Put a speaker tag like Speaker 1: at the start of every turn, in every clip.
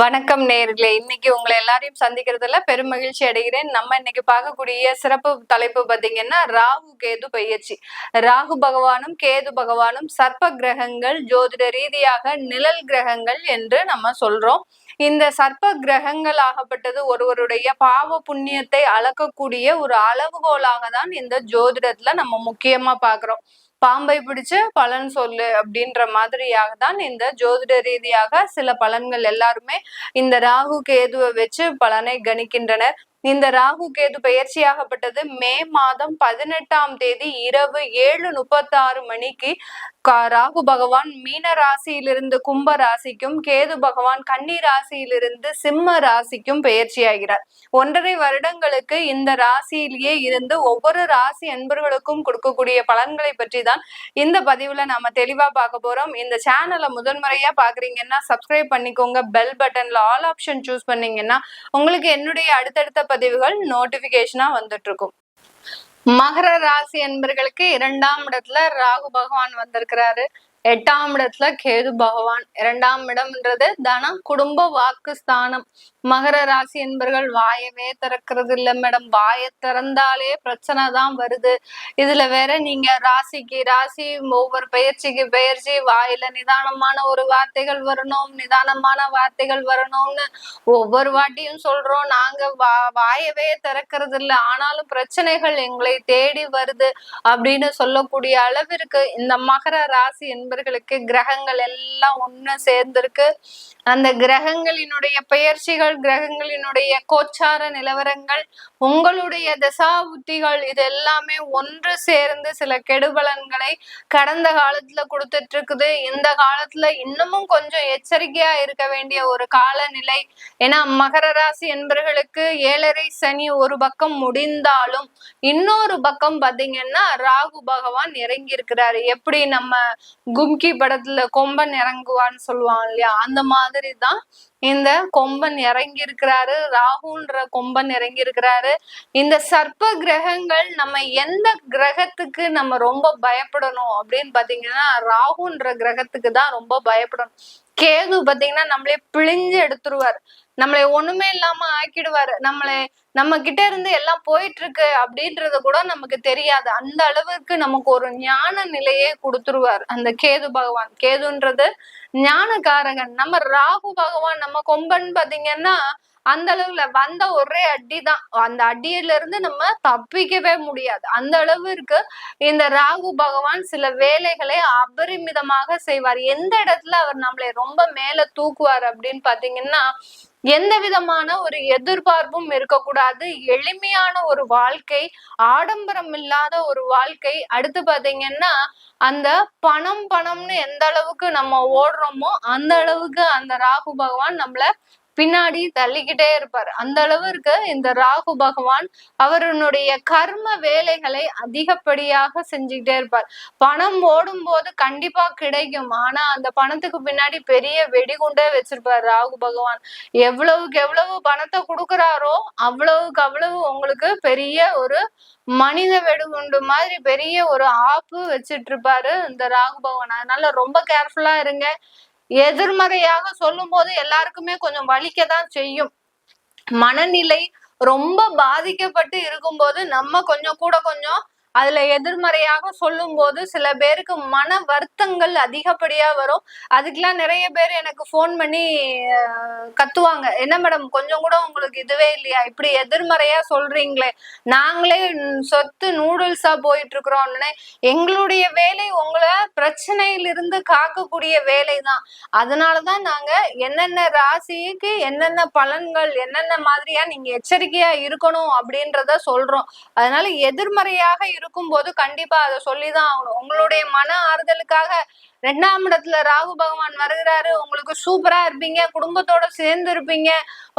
Speaker 1: வணக்கம் நேயர்களே. இன்னைக்கு உங்களை எல்லாரையும் சந்திக்கிறதுல பெரும் மகிழ்ச்சி அடைகிறேன். நம்ம இன்னைக்கு பார்க்கக்கூடிய சிறப்பு தலைப்பு பாத்தீங்கன்னா ராகு கேது பயிற்சி. ராகு பகவானும் கேது பகவானும் சர்ப்ப கிரகங்கள், ஜோதிட ரீதியாக நிழல் கிரகங்கள் என்று நம்ம சொல்றோம். இந்த சர்ப்ப கிரகங்கள் ஆகப்பட்டது ஒருவருடைய பாவ புண்ணியத்தை அளக்கக்கூடிய ஒரு அளவுகோலாக தான் இந்த ஜோதிடத்துல நம்ம முக்கியமா பாக்குறோம். பாம்பை பிடிச்சு பலன் சொல்லு அப்படின்ற மாதிரியாக தான் இந்த ஜோதிட ரீதியாக சில பலன்கள் எல்லாருமே இந்த ராகு கேதுவை வச்சு பலனை கணிக்கின்றனர். இந்த ராகு கேது பயிற்சியாகப்பட்டது மே மாதம் 18ஆம் தேதி இரவு 7:36 மணிக்கு ராகு பகவான் மீன ராசியிலிருந்து கும்ப ராசிக்கும், கேது பகவான் கன்னி ராசியிலிருந்து சிம்ம ராசிக்கும் பயிற்சியாகிறார். 1.5 வருடங்களுக்கு இந்த ராசியிலேயே இருந்து ஒவ்வொரு ராசி அன்பர்களுக்கும் கொடுக்கக்கூடிய பலன்களை பற்றி தான் இந்த பதிவுல நாம தெளிவா பார்க்க போறோம். இந்த சேனலை முதன்முறையா பாக்குறீங்கன்னா சப்ஸ்கிரைப் பண்ணிக்கோங்க. பெல் பட்டன்ல ஆல் ஆப்ஷன் சூஸ் பண்ணீங்கன்னா உங்களுக்கு என்னுடைய அடுத்தடுத்த பதிவுகள் நோட்டிபிகேஷனா வந்துட்டு இருக்கும். மகர ராசி என்பர்களுக்கு 2ஆம் இடத்துல ராகு பகவான் வந்திருக்கிறாரு. 8ஆம் இடத்துல கேது பகவான். 2ஆம் இடம்ன்றது தனம், குடும்ப, வாக்கு ஸ்தானம். மகர ராசி என்பர்கள் வாயவே திறக்கிறது இல்ல மேடம். வாயை திறந்தாலே பிரச்சனை தான் வருது. இதுல வேற நீங்க ராசிக்கு ராசி, ஒவ்வொரு பயிற்சிக்கு பயிற்சி வாயில நிதானமான ஒரு வார்த்தைகள் வரணும், நிதானமான வார்த்தைகள் வரணும்னு ஒவ்வொரு வாட்டியும் சொல்றோம். நாங்க வாயவே திறக்கிறது இல்லை, ஆனாலும் பிரச்சனைகள் எங்களை தேடி வருது அப்படின்னு சொல்லக்கூடிய அளவிற்கு இந்த மகர ராசி என்பர்களுக்கு கிரகங்கள் எல்லாம் ஒண்ணு சேர்ந்திருக்கு. அந்த கிரகங்களினுடைய பெயர்ச்சிகள், கிரகங்களினுடைய கோச்சார நிலவரங்கள், உங்களுடைய தசா புத்திகள், இது எல்லாமே ஒன்று சேர்ந்து சில கெடுபலன்களை கடந்த காலத்துல கொடுத்துட்டு இருக்குது. இந்த காலத்துல இன்னமும் கொஞ்சம் எச்சரிக்கையா இருக்க வேண்டிய ஒரு காலநிலை. ஏன்னா மகர ராசி என்பர்களுக்கு 7.5 சனி ஒரு பக்கம் முடிந்தாலும் இன்னொரு பக்கம் பாத்தீங்கன்னா ராகு பகவான் இறங்கி இருக்கிறாரு. எப்படி நம்ம கும்கி படத்துல கொம்பன் இறங்குவான்னு சொல்லுவாங்க இல்லையா, அந்த மாதிரிதான் இந்த கொம்பன் இறங்கி இருக்கிறாரு. ராகுன்ற கொம்பன் இறங்கி இருக்கிறாரு. இந்த சர்ப்ப கிரகங்கள் நம்ம எந்த கிரகத்துக்கு நம்ம ரொம்ப பயப்படணும் அப்படின்னு பாத்தீங்கன்னா ராகுன்ற கிரகத்துக்கு தான் ரொம்ப பயப்படணும். கேது பாத்தீங்கன்னா நம்மளே பிழிஞ்சு எடுத்துருவாரு, நம்மளை ஒண்ணுமே இல்லாம ஆக்கிடுவாரு. நம்ம கிட்ட இருந்து எல்லாம் போயிட்டு இருக்கு அப்படின்றது கூட நமக்கு தெரியாது. அந்த அளவுக்கு நமக்கு ஒரு ஞான நிலையே கொடுத்துருவார் அந்த கேது பகவான். கேதுன்றது ஞானகாரகன். நம்ம ராகு பகவான் நம்ம கொம்பன் பாத்தீங்கன்னா அந்த அளவுல வந்த ஒரே அடிதான். அந்த அடியில இருந்து நம்ம தப்பிக்கவே முடியாது. அந்த அளவிற்கு இந்த ராகு பகவான் சில வேலைகளை அபரிமிதமாக செய்வார். எந்த இடத்துல அவர் நம்மளை ரொம்ப மேல தூக்குவார் அப்படின்னு பாத்தீங்கன்னா, எந்த விதமான ஒரு எதிர்பார்ப்பும் இருக்கக்கூடாது, எளிமையான ஒரு வாழ்க்கை, ஆடம்பரம் இல்லாத ஒரு வாழ்க்கை. அடுத்து பாத்தீங்கன்னா அந்த பணம்னு எந்த அளவுக்கு நம்ம ஓடுறோமோ அந்த அளவுக்கு அந்த ராகு பகவான் நம்மள பின்னாடி தள்ளிக்கிட்டே இருப்பார். அந்த அளவிற்கு இந்த ராகு பகவான் அவருடைய கர்ம வேலைகளை அதிகப்படியாக செஞ்சுக்கிட்டே இருப்பார். பணம் ஓடும் போது கண்டிப்பா கிடைக்கும், ஆனா அந்த பணத்துக்கு பின்னாடி பெரிய வெடிகுண்டே வச்சிருப்பார் ராகு பகவான். எவ்வளவுக்கு எவ்வளவு பணத்தை கொடுக்குறாரோ அவ்வளவுக்கு அவ்வளவு உங்களுக்கு பெரிய ஒரு மனித வெடிகுண்டு மாதிரி பெரிய ஒரு ஆப்பு வச்சிட்டு இருப்பாரு இந்த ராகு பகவான். அதனால ரொம்ப கேர்ஃபுல்லா இருங்க. எதிர்மறையாக சொல்லும் போது எல்லாருக்குமே கொஞ்சம் வலிக்கதான் செய்யும். மனநிலை ரொம்ப பாதிக்கப்பட்டு இருக்கும்போது நம்ம கொஞ்சம் அதுல எதிர்மறையாக சொல்லும் போது சில பேருக்கு மன வருத்தங்கள் அதிகப்படியா வரும். அதுக்கெல்லாம் நிறைய பேர் எனக்கு போன் பண்ணி கத்துவாங்க, என்ன மேடம் கொஞ்சம் கூட உங்களுக்கு இதுவே இல்லையா, இப்படி எதிர்மறையா சொல்றீங்களே, நாங்களே சொத்து நூடுல்ஸா போயிட்டு இருக்கிறோம்னு. எங்களுடைய வேலை உங்களை பிரச்சனையிலிருந்து காக்கக்கூடிய வேலை தான். அதனாலதான் நாங்க என்னென்ன ராசிக்கு என்னென்ன பலன்கள், என்னென்ன மாதிரியா நீங்க எச்சரிக்கையா இருக்கணும் அப்படின்றத சொல்றோம். அதனால எதிர்மறையாக இருக்கும்போது கண்டிப்பா அதை சொல்லிதான் ஆகணும். உங்களுடைய மன ஆறுதலுக்காக 2ஆம் இடத்துல ராகு பகவான் வருகிறாரு. உங்களுக்கு சூப்பரா இருப்பீங்க, குடும்பத்தோட சேர்ந்து இருப்பீங்க.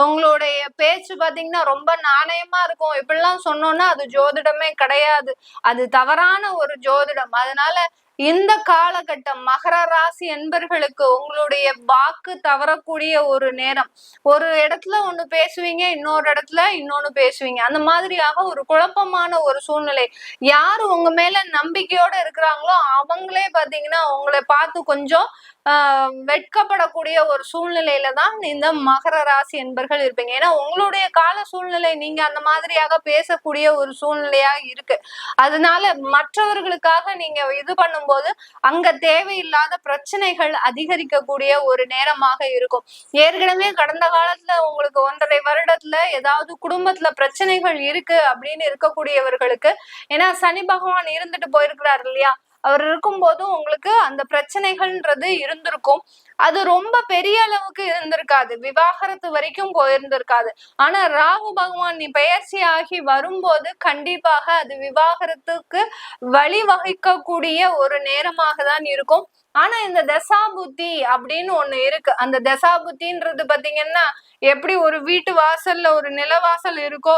Speaker 1: உங்களுடைய பேச்சு பாத்தீங்கன்னா ரொம்ப நாணயமா இருக்கும். இப்படிலாம் சொன்னோம்னா அது ஜோதிடமே கிடையாது, அது தவறான ஒரு ஜோதிடம். அதனால இந்த காலகட்டம் மகர ராசி என்பர்களுக்கு உங்களுடைய வாக்கு தவறக்கூடிய ஒரு நேரம். ஒரு இடத்துல ஒண்ணு பேசுவீங்க, இன்னொரு இடத்துல இன்னொன்னு பேசுவீங்க. அந்த மாதிரியாக ஒரு குழப்பமான ஒரு சூழ்நிலை. யாரு உங்க மேல நம்பிக்கையோட இருக்கிறாங்களோ அவங்களே பாத்தீங்கன்னா உங்களை பார்த்து கொஞ்சம் வெட்கப்படக்கூடிய ஒரு சூழ்நிலையில தான் இந்த மகர ராசி என்பர்கள் இருப்பீங்க. ஏன்னா உங்களுடைய கால சூழ்நிலை நீங்க அந்த மாதிரியாக பேசக்கூடிய ஒரு சூழ்நிலையாக இருக்கு. அதனால மற்றவர்களுக்காக நீங்க இது பண்ணும்போது அங்க தேவையில்லாத பிரச்சனைகள் அதிகரிக்கக்கூடிய ஒரு நேரமாக இருக்கும். ஏற்கனவே கடந்த காலத்துல உங்களுக்கு 1.5 வருடத்துல ஏதாவது குடும்பத்துல பிரச்சனைகள் இருக்கு அப்படின்னு இருக்கக்கூடியவர்களுக்கு, ஏன்னா சனி பகவான் இருந்துட்டு போயிருக்கிறார் இல்லையா, அவர் இருக்கும்போது உங்களுக்கு அந்த பிரச்சனைகள்ன்றது இருந்திருக்கும். அது ரொம்ப பெரிய அளவுக்கு இருந்திருக்காது, விவாகரத்து வரைக்கும் போயிருந்திருக்காது. ஆனா ராகு பகவான் நீ பெயர்ச்சி ஆகி வரும்போது கண்டிப்பாக அது விவாகரத்துக்கு வழிவகுக்கக்கூடிய ஒரு நேரமாக தான் இருக்கும். ஆனா இந்த தசாபுத்தி அப்படின்னு ஒண்ணு இருக்கு. அந்த தசாபுத்தின்றது பாத்தீங்கன்னா எப்படி ஒரு வீட்டு வாசல்ல ஒரு நிலவாசல் இருக்கோ,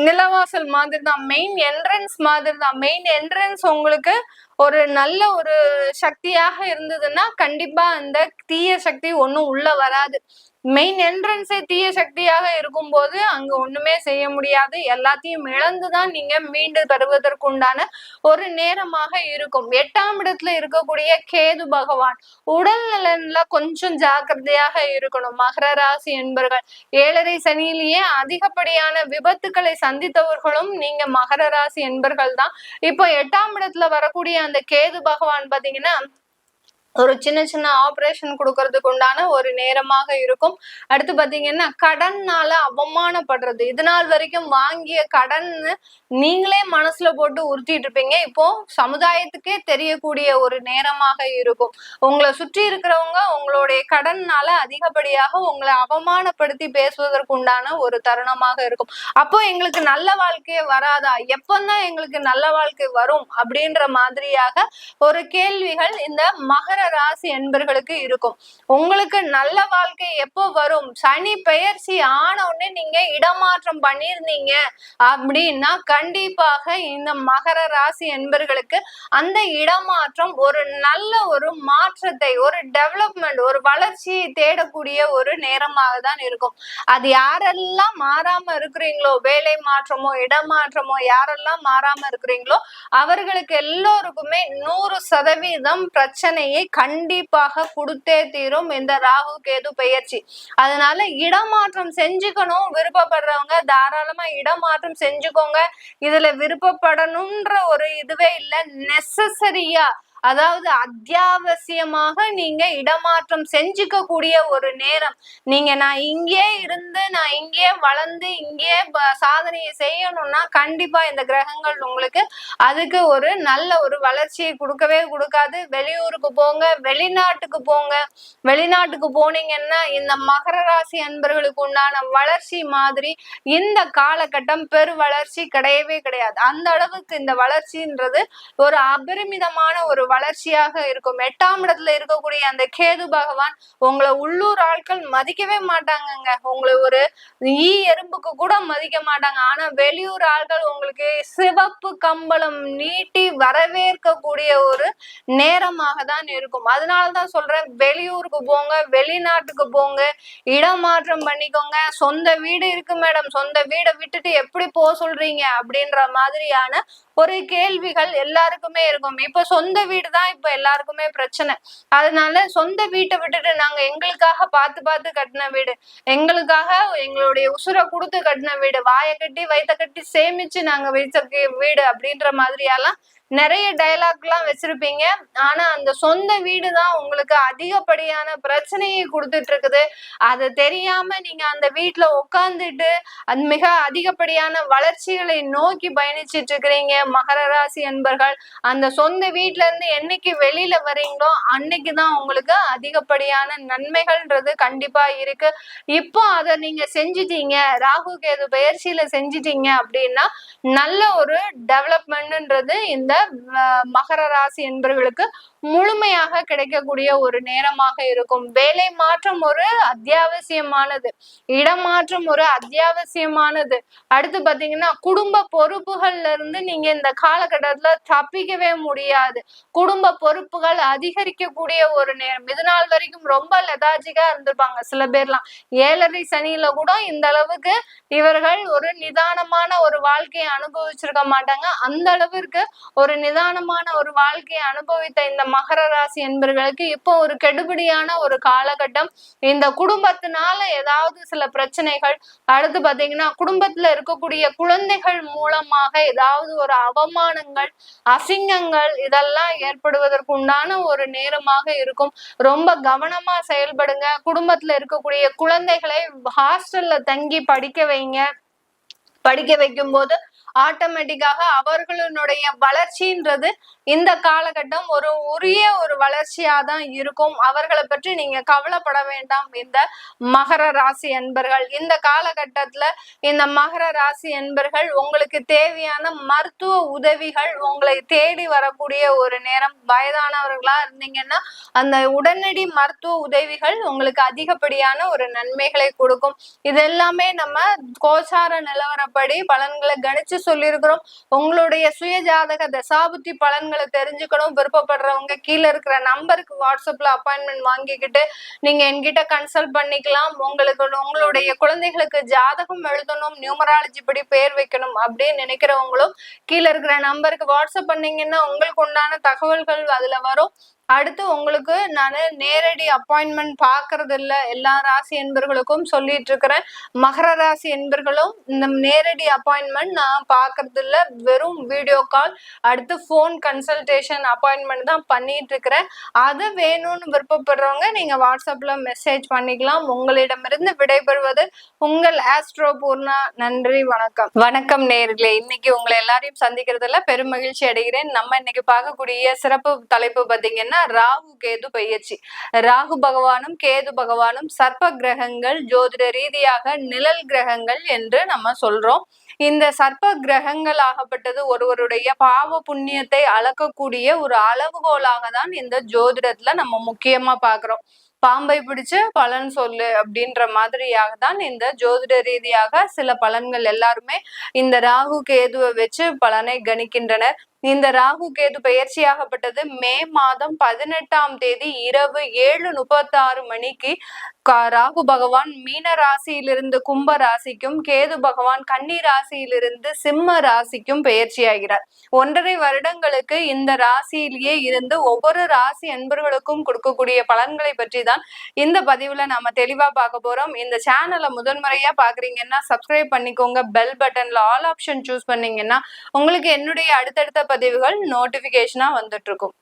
Speaker 1: நிலவாசல் மாதிரி தான், மெயின் என்ட்ரன்ஸ் மாதிரி தான். மெயின் என்ட்ரன்ஸ் உங்களுக்கு ஒரு நல்ல ஒரு சக்தியாக இருந்ததுன்னா கண்டிப்பா அந்த தீய சக்தி ஒண்ணும் உள்ள வராது. மெயின் என்ட்ரன்ஸே தீய சக்தியாக இருக்கும் போது அங்க ஒண்ணுமே செய்ய முடியாது. எல்லாத்தையும் இழந்துதான் நீங்க மீண்டு தருவதற்குண்டான ஒரு நேரமாக இருக்கும். 8ஆம் இடத்துல இருக்கக்கூடிய கேது பகவான் உடல் நலன்ல கொஞ்சம் ஜாக்கிரதையாக இருக்கணும். மகர ராசி என்பர்கள் 7.5 சனியிலேயே அதிகப்படியான விபத்துக்களை சந்தித்தவர்களும் நீங்க மகர ராசி என்பர்கள் தான். இப்போ 8ஆம் இடத்துல வரக்கூடிய அந்த கேது பகவான் பாத்தீங்கன்னா ஒரு சின்ன சின்ன ஆபரேஷன் கொடுக்கறதுக்கு உண்டான ஒரு நேரமாக இருக்கும். அடுத்து பாத்தீங்கன்னா கடன்னால அவமானப்படுறது, இது நாள் வரைக்கும் வாங்கிய கடன் நீங்களே மனசுல போட்டு உறுத்திட்டு இருப்பீங்க, இப்போ சமுதாயத்துக்கே தெரியக்கூடிய ஒரு நேரமாக இருக்கும். உங்களை சுற்றி இருக்கிறவங்க உங்களுடைய கடன்னால அதிகப்படியாக உங்களை அவமானப்படுத்தி பேசுவதற்கு உண்டான ஒரு தருணமாக இருக்கும். அப்போ எங்களுக்கு நல்ல வாழ்க்கையே வராதா, எப்பந்தான் எங்களுக்கு நல்ல வாழ்க்கை வரும் அப்படின்ற மாதிரியாக ஒரு கேள்விகள் இந்த மகர ராசி என்பர்களுக்கு இருக்கும். உங்களுக்கு நல்ல வாழ்க்கை எப்போ வரும், சனி பெயர்ச்சி ஆன உடனே நீங்க இடமாற்றம் பண்ணிருந்தீங்க அப்படின்னா கண்டிப்பாக இந்த மகர ராசி என்பர்களுக்கு அந்த இடமாற்றம் ஒரு நல்ல ஒரு மாற்றத்தை, ஒரு டெவலப்மெண்ட், ஒரு வளர்ச்சியை தேடக்கூடிய ஒரு நேரமாக தான் இருக்கும். அது யாரெல்லாம் மாறாம இருக்கிறீங்களோ, வேலை மாற்றமோ இடமாற்றமோ யாரெல்லாம் மாறாம இருக்கிறீங்களோ அவர்களுக்கு எல்லோருக்குமே 100% பிரச்சனையை கண்டிப்பாக கொடுத்தே தீரும் இந்த ராகு கேது பெயர்ச்சி. அதனால இடமாற்றம் செஞ்சுக்கணும் விருப்பப்படுறவங்க தாராளமா இடமாற்றம் செஞ்சுக்கோங்க. இதுல விருப்பப்படணும்ன்ற ஒரு இதுவே இல்லை, நெசசரியா அதாவது அத்தியாவசியமாக நீங்க இடமாற்றம் செஞ்சுக்க கூடிய ஒரு நேரம். நீங்க நான் இங்கே இருந்து நான் இங்கே வளர்ந்து இங்கே சாதனையை செய்யணும்னா கண்டிப்பா இந்த கிரகங்கள் உங்களுக்கு அதுக்கு ஒரு நல்ல ஒரு வளர்ச்சியை கொடுக்கவே கொடுக்காது. வெளியூருக்கு போங்க, வெளிநாட்டுக்கு போங்க. வெளிநாட்டுக்கு போனீங்கன்னா இந்த மகர ராசி அன்பர்களுக்கு உண்டான வளர்ச்சி மாதிரி இந்த காலகட்டம் பெரு வளர்ச்சி கிடையவே கிடையாது. அந்த அளவுக்கு இந்த வளர்ச்சின்றது ஒரு அபரிமிதமான ஒரு வளர்ச்சியாக இருக்கும். 8ஆம் இடத்துல இருக்கக்கூடிய அந்த கேது பகவான் உங்களை உள்ளூர் ஆட்கள் மதிக்கவே மாட்டாங்கங்க. உங்களை ஒரு எறும்புக்கு கூட மதிக்க மாட்டாங்க. ஆனா வெளியூர் ஆட்கள் உங்களுக்கு சிவப்பு கம்பளம் நீட்டி வரவேற்கக்கூடிய ஒரு நேரமாக தான் இருக்கும். அதனாலதான் சொல்றேன், வெளியூருக்கு போங்க, வெளிநாட்டுக்கு போங்க, இடமாற்றம் பண்ணிக்கோங்க. சொந்த வீடு இருக்கு மேடம், சொந்த வீடை விட்டுட்டு எப்படி போக சொல்றீங்க அப்படின்ற மாதிரியான ஒரு கேள்விகள் எல்லாருக்குமே இருக்கும். இப்ப சொந்த வீடு தான் இப்ப எல்லாருக்குமே பிரச்சனை. அதனால சொந்த வீட்டை விட்டுட்டு நாங்க எங்களுக்காக பார்த்து கட்டின வீடு, எங்களுக்காக எங்களுடைய உசுரை கொடுத்து கட்டின வீடு, வாயை கட்டி வயிற்ற கட்டி சேமிச்சு நாங்க வச்சிருக்க வீடு அப்படின்ற மாதிரியெல்லாம் நிறைய டைலாக் எல்லாம் வச்சிருப்பீங்க. ஆனா அந்த சொந்த வீடுதான் உங்களுக்கு அதிகப்படியான பிரச்சனையை கொடுத்துட்டு இருக்குது. அது தெரியாம நீங்க அந்த வீட்டுல உட்கார்ந்துட்டு அது மிக அதிகப்படியான வளர்ச்சிகளை நோக்கி பயணிச்சிட்டு இருக்கிறீங்க மகர ராசி அன்பர்கள். அந்த சொந்த வீட்டுல இருந்து என்னைக்கு வெளியில வர்றீங்களோ அன்னைக்குதான் உங்களுக்கு அதிகப்படியான நன்மைகள்ன்றது கண்டிப்பா இருக்கு. இப்போ அதை நீங்க செஞ்சிட்டீங்க, ராகு கேது பெயர்ச்சியில செஞ்சிட்டீங்க அப்படின்னா நல்ல ஒரு டெவலப்மெண்ட்ன்றது இந்த மகர ராசி என்பவர்களுக்கு முழுமையாக கிடைக்கக்கூடிய ஒரு நேரமாக இருக்கும். வேலை மாற்றம் ஒரு அத்தியாவசியமானது, இடமாற்றம் ஒரு அத்தியாவசியமானது. அடுத்து பாத்தீங்கன்னா குடும்ப பொறுப்புகள்ல இருந்து நீங்க இந்த காலகட்டத்துல தப்பிக்கவே முடியாது. குடும்ப பொறுப்புகள் அதிகரிக்கக்கூடிய ஒரு நேரம். இது நாள் வரைக்கும் ரொம்ப லெதாஜிக்கா இருந்திருப்பாங்க சில பேர்லாம். 7.5 சனியில கூட இந்த அளவுக்கு இவர்கள் ஒரு நிதானமான ஒரு வாழ்க்கையை அனுபவிச்சிருக்க மாட்டாங்க. அந்த அளவிற்கு ஒரு நிதானமான ஒரு வாழ்க்கையை அனுபவித்த இந்த மகர ராசி என்பர்களுக்கு இப்போ ஒரு கெடுபிடியான ஒரு காலகட்டம். இந்த குடும்பத்தினால ஏதாவது சில பிரச்சனைகள், அடுத்து பாத்தீங்கன்னா குடும்பத்துல இருக்கக்கூடிய குழந்தைகள் மூலமாக ஏதாவது ஒரு அவமானங்கள், அசிங்கங்கள் இதெல்லாம் ஏற்படுவதற்கு உண்டான ஒரு நேரமாக இருக்கும். ரொம்ப கவனமா செயல்படுங்க. குடும்பத்துல இருக்கக்கூடிய குழந்தைகளை ஹாஸ்டல்ல தங்கி படிக்க வைங்க. படிக்க வைக்கும் போது ஆட்டோமேட்டிக்காக அவர்களுடைய வளர்ச்சின்றது இந்த காலகட்டம் உரிய ஒரு வளர்ச்சியா தான் இருக்கும். அவர்களை பற்றி நீங்க கவலைப்பட வேண்டாம். இந்த மகர ராசி அன்பர்கள் இந்த காலகட்டத்துல இந்த மகர ராசி அன்பர்கள் உங்களுக்கு தேவையான மருத்துவ உதவிகள் உங்களை தேடி வரக்கூடிய ஒரு நேரம். வயதானவர்களா இருந்தீங்கன்னா அந்த உடனடி மருத்துவ உதவிகள் உங்களுக்கு அதிகப்படியான ஒரு நன்மைகளை கொடுக்கும். இது எல்லாமே நம்ம கோச்சார நிலவரப்படி பலன்களை கணிச்சு சொல்லியிருக்கிறோம். உங்களுடைய சுய ஜாதக தசாபுத்தி பலன்களை தெரிஞ்சுக்கணும் விருப்பப்படுறவங்க கீழே இருக்கிற நம்பருக்கு வாட்ஸ்அப்ல அப்பாயின்மெண்ட் வாங்கிக்கிட்டு நீங்க என்கிட்ட கன்சல்ட் பண்ணிக்கலாம். உங்களுடைய குழந்தைகளுக்கு ஜாதகம் எழுதணும், நியூமராலஜி படி பேர் வைக்கணும் அப்படின்னு நினைக்கிறவங்களும் கீழே இருக்கிற நம்பருக்கு வாட்ஸ்அப் பண்ணீங்கன்னா உங்களுக்கு உண்டான தகவல்கள் அதுல வரும். அடுத்து உங்களுக்கு நான் நேரடி அப்பாயின்மெண்ட் பாக்குறது இல்ல, எல்லா ராசி என்பர்களுக்கும் சொல்லிட்டு இருக்கிறேன். மகர ராசி என்பர்களும் இந்த நேரடி அப்பாயின்மெண்ட் நான் பாக்குறது இல்ல, வெறும் வீடியோ கால், அடுத்து போன் கன்சல்டேஷன் அப்பாயின்மெண்ட் தான் பண்ணிட்டு இருக்கிறேன். அது வேணும்னு விருப்பப்படுறவங்க நீங்க வாட்ஸ்அப்ல மெசேஜ் பண்ணிக்கலாம். உங்களிடமிருந்து விடைபெறுவது உங்கள் ஆஸ்ட்ரோ பூர்ணா. நன்றி, வணக்கம். வணக்கம் நேயர்களே, இன்னைக்கு உங்களை எல்லாரையும் சந்திக்கிறதுல பெரும் மகிழ்ச்சி அடைகிறேன். நம்ம இன்னைக்கு பார்க்கக்கூடிய சிறப்பு தலைப்பு பாத்தீங்கன்னா ராகு கேது பயிற்சி. ராகு பகவானும் கேது பகவானும் சர்ப்ப கிரகங்கள், ஜோதிட ரீதியாக நிழல் கிரகங்கள் என்று நம்ம சொல்றோம். இந்த சர்ப்ப கிரகங்கள் ஆகப்பட்டது ஒருவருடைய பாவ புண்ணியத்தை அளக்கக்கூடிய ஒரு அளவுகோலாக தான் இந்த ஜோதிடத்துல நம்ம முக்கியமா பாக்குறோம். பாம்பை பிடிச்சு பலன் சொல்லு அப்படின்ற மாதிரியாக தான் இந்த ஜோதிட ரீதியாக சில பலன்கள் எல்லாருமே இந்த ராகு கேதுவை வச்சு பலனை கணிக்கின்றனர். இந்த ராகு கேது பயிற்சியாகப்பட்டது மே மாதம் 18ஆம் தேதி இரவு 7:36 மணிக்கு ராகு பகவான் மீன ராசியிலிருந்து கும்ப ராசிக்கும், கேது பகவான் கன்னி ராசியிலிருந்து சிம்ம ராசிக்கும் பயிற்சி ஆகிறார். 1.5 வருடங்களுக்கு இந்த ராசியிலேயே இருந்து ஒவ்வொரு ராசி அன்பர்களுக்கும் கொடுக்கக்கூடிய பலன்களை பற்றி தான் இந்த பதிவுல நாம தெளிவா பார்க்க போறோம். இந்த சேனலை முதன்முறையா பாக்குறீங்கன்னா சப்ஸ்கிரைப் பண்ணிக்கோங்க. பெல் பட்டன்ல ஆல் ஆப்ஷன் சூஸ் பண்ணீங்கன்னா உங்களுக்கு என்னுடைய அடுத்தடுத்த பதிவுகள் நோட்டிபிகேஷனா வந்துட்டு இருக்கும்.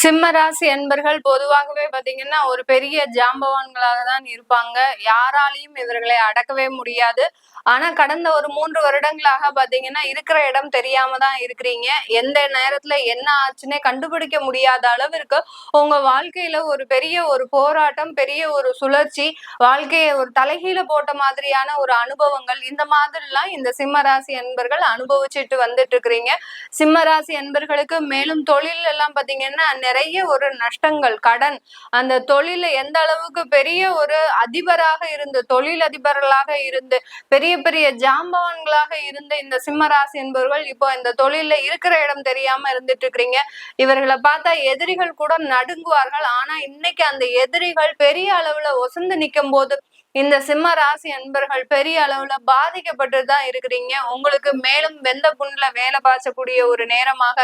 Speaker 1: சிம்ம ராசி அன்பர்கள் பொதுவாகவே பாத்தீங்கன்னா ஒரு பெரிய ஜாம்பவான்களாக தான் இருப்பாங்க. யாராலையும் இவர்களை அடக்கவே முடியாது. ஆனா கடந்த ஒரு 3 வருடங்களாக பாத்தீங்கன்னா இருக்கிற இடம் தெரியாம தான் இருக்கிறீங்க. எந்த நேரத்துல என்ன ஆச்சுன்னே கண்டுபிடிக்க முடியாத அளவிற்கு உங்க வாழ்க்கையில ஒரு பெரிய ஒரு போராட்டம், பெரிய ஒரு சுழற்சி, வாழ்க்கையை ஒரு தலைகீழ போட்ட மாதிரியான ஒரு அனுபவங்கள், இந்த மாதிரிலாம் இந்த சிம்ம ராசி அன்பர்கள் அனுபவிச்சுட்டு வந்துட்டு இருக்கிறீங்க. சிம்ம ராசி அன்பர்களுக்கு மேலும் தொழில் எல்லாம் பாத்தீங்கன்னா நிறைய ஒரு நஷ்டங்கள், கடன், அந்த தொழில எந்த அளவுக்கு பெரிய ஒரு அதிபராக இருந்து, தொழில் அதிபர்களாக இருந்து, பெரிய பெரிய ஜாம்பவான்களாக இருந்த இந்த சிம்ம ராசி என்பவர்கள் இப்போ இந்த தொழில இருக்கிற இடம் தெரியாம இருந்துட்டு இருக்கிறீங்க. இவர்களை பார்த்தா எதிரிகள் கூட நடுங்குவார்கள். ஆனா இன்னைக்கு அந்த எதிரிகள் பெரிய அளவுல ஒசந்து நிற்கும் போது இந்த சிம்ம ராசி அன்பர்கள் பெரிய அளவுல பாதிக்கப்பட்டு தான் இருக்கிறீங்க. உங்களுக்கு மேலும் வெந்த புண்ணுல வேலை பாய்ச்சக்கூடிய ஒரு நேரமாக,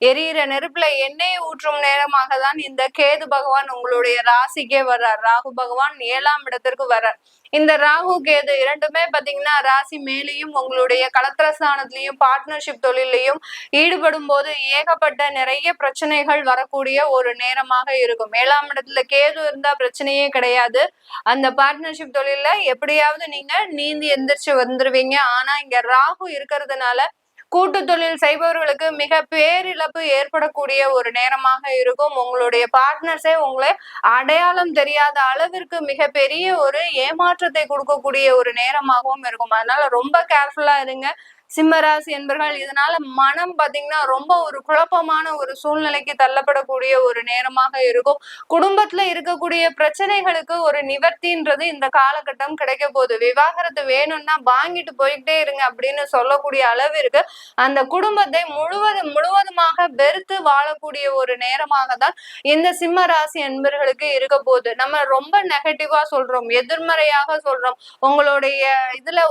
Speaker 1: எரியிற நெருப்புல எண்ணெயை ஊற்றும் நேரமாக தான் இந்த கேது பகவான் உங்களுடைய ராசிக்கே வர்றார். ராகு பகவான் 7ஆம் இடத்திற்கு வர்றார். இந்த ராகு கேது இரண்டுமே பாத்தீங்கன்னா ராசி மேலேயும் உங்களுடைய கலத்திரஸ்தானத்திலையும் பார்ட்னர்ஷிப் தொழிலையும் ஈடுபடும் போது ஏகப்பட்ட நிறைய பிரச்சனைகள் வரக்கூடிய ஒரு நேரமாக இருக்கும். 7ஆம் இடத்துல கேது இருந்தா பிரச்சனையே கிடையாது. அந்த பார்ட்னர்ஷிப் தொழில எப்படியாவது நீங்க நீந்தி எந்திரிச்சு வந்துருவீங்க. ஆனா இங்க ராகு இருக்கிறதுனால கூட்டு தொழில் செய்பவர்களுக்கு மிக பேரிழப்பு ஏற்படக்கூடிய ஒரு நேரமாக இருக்கும். உங்களுடைய பார்ட்னர்ஸே உங்களை அடையாளம் தெரியாத அளவிற்கு மிக பெரிய ஒரு ஏமாற்றத்தை கொடுக்கக்கூடிய ஒரு நேரமாகவும் இருக்கும். அதனால ரொம்ப கேர்ஃபுல்லா இருங்க சிம்மராசி என்பர்கள். இதனால மனம் பாத்தீங்கன்னா ரொம்ப ஒரு குழப்பமான ஒரு சூழ்நிலைக்கு தள்ளப்படக்கூடிய ஒரு நேரமாக இருக்கும். குடும்பத்துல இருக்கக்கூடிய பிரச்சனைகளுக்கு ஒரு நிவர்த்தின்றது இந்த காலகட்டம் கிடைக்க போகுது. விவாகரத்து வேணும்னா வாங்கிட்டு போயிட்டே இருங்க அப்படின்னு சொல்லக்கூடிய அளவிற்கு அந்த குடும்பத்தை முழுவதுமாக வெறுத்து வாழக்கூடிய ஒரு நேரமாக தான் இந்த சிம்ம ராசி அன்பர்களுக்கு இருக்க போகுது. நம்ம ரொம்ப நெகட்டிவா சொல்றோம், எதிர்மறையாக சொல்றோம். உங்களுடைய இதுல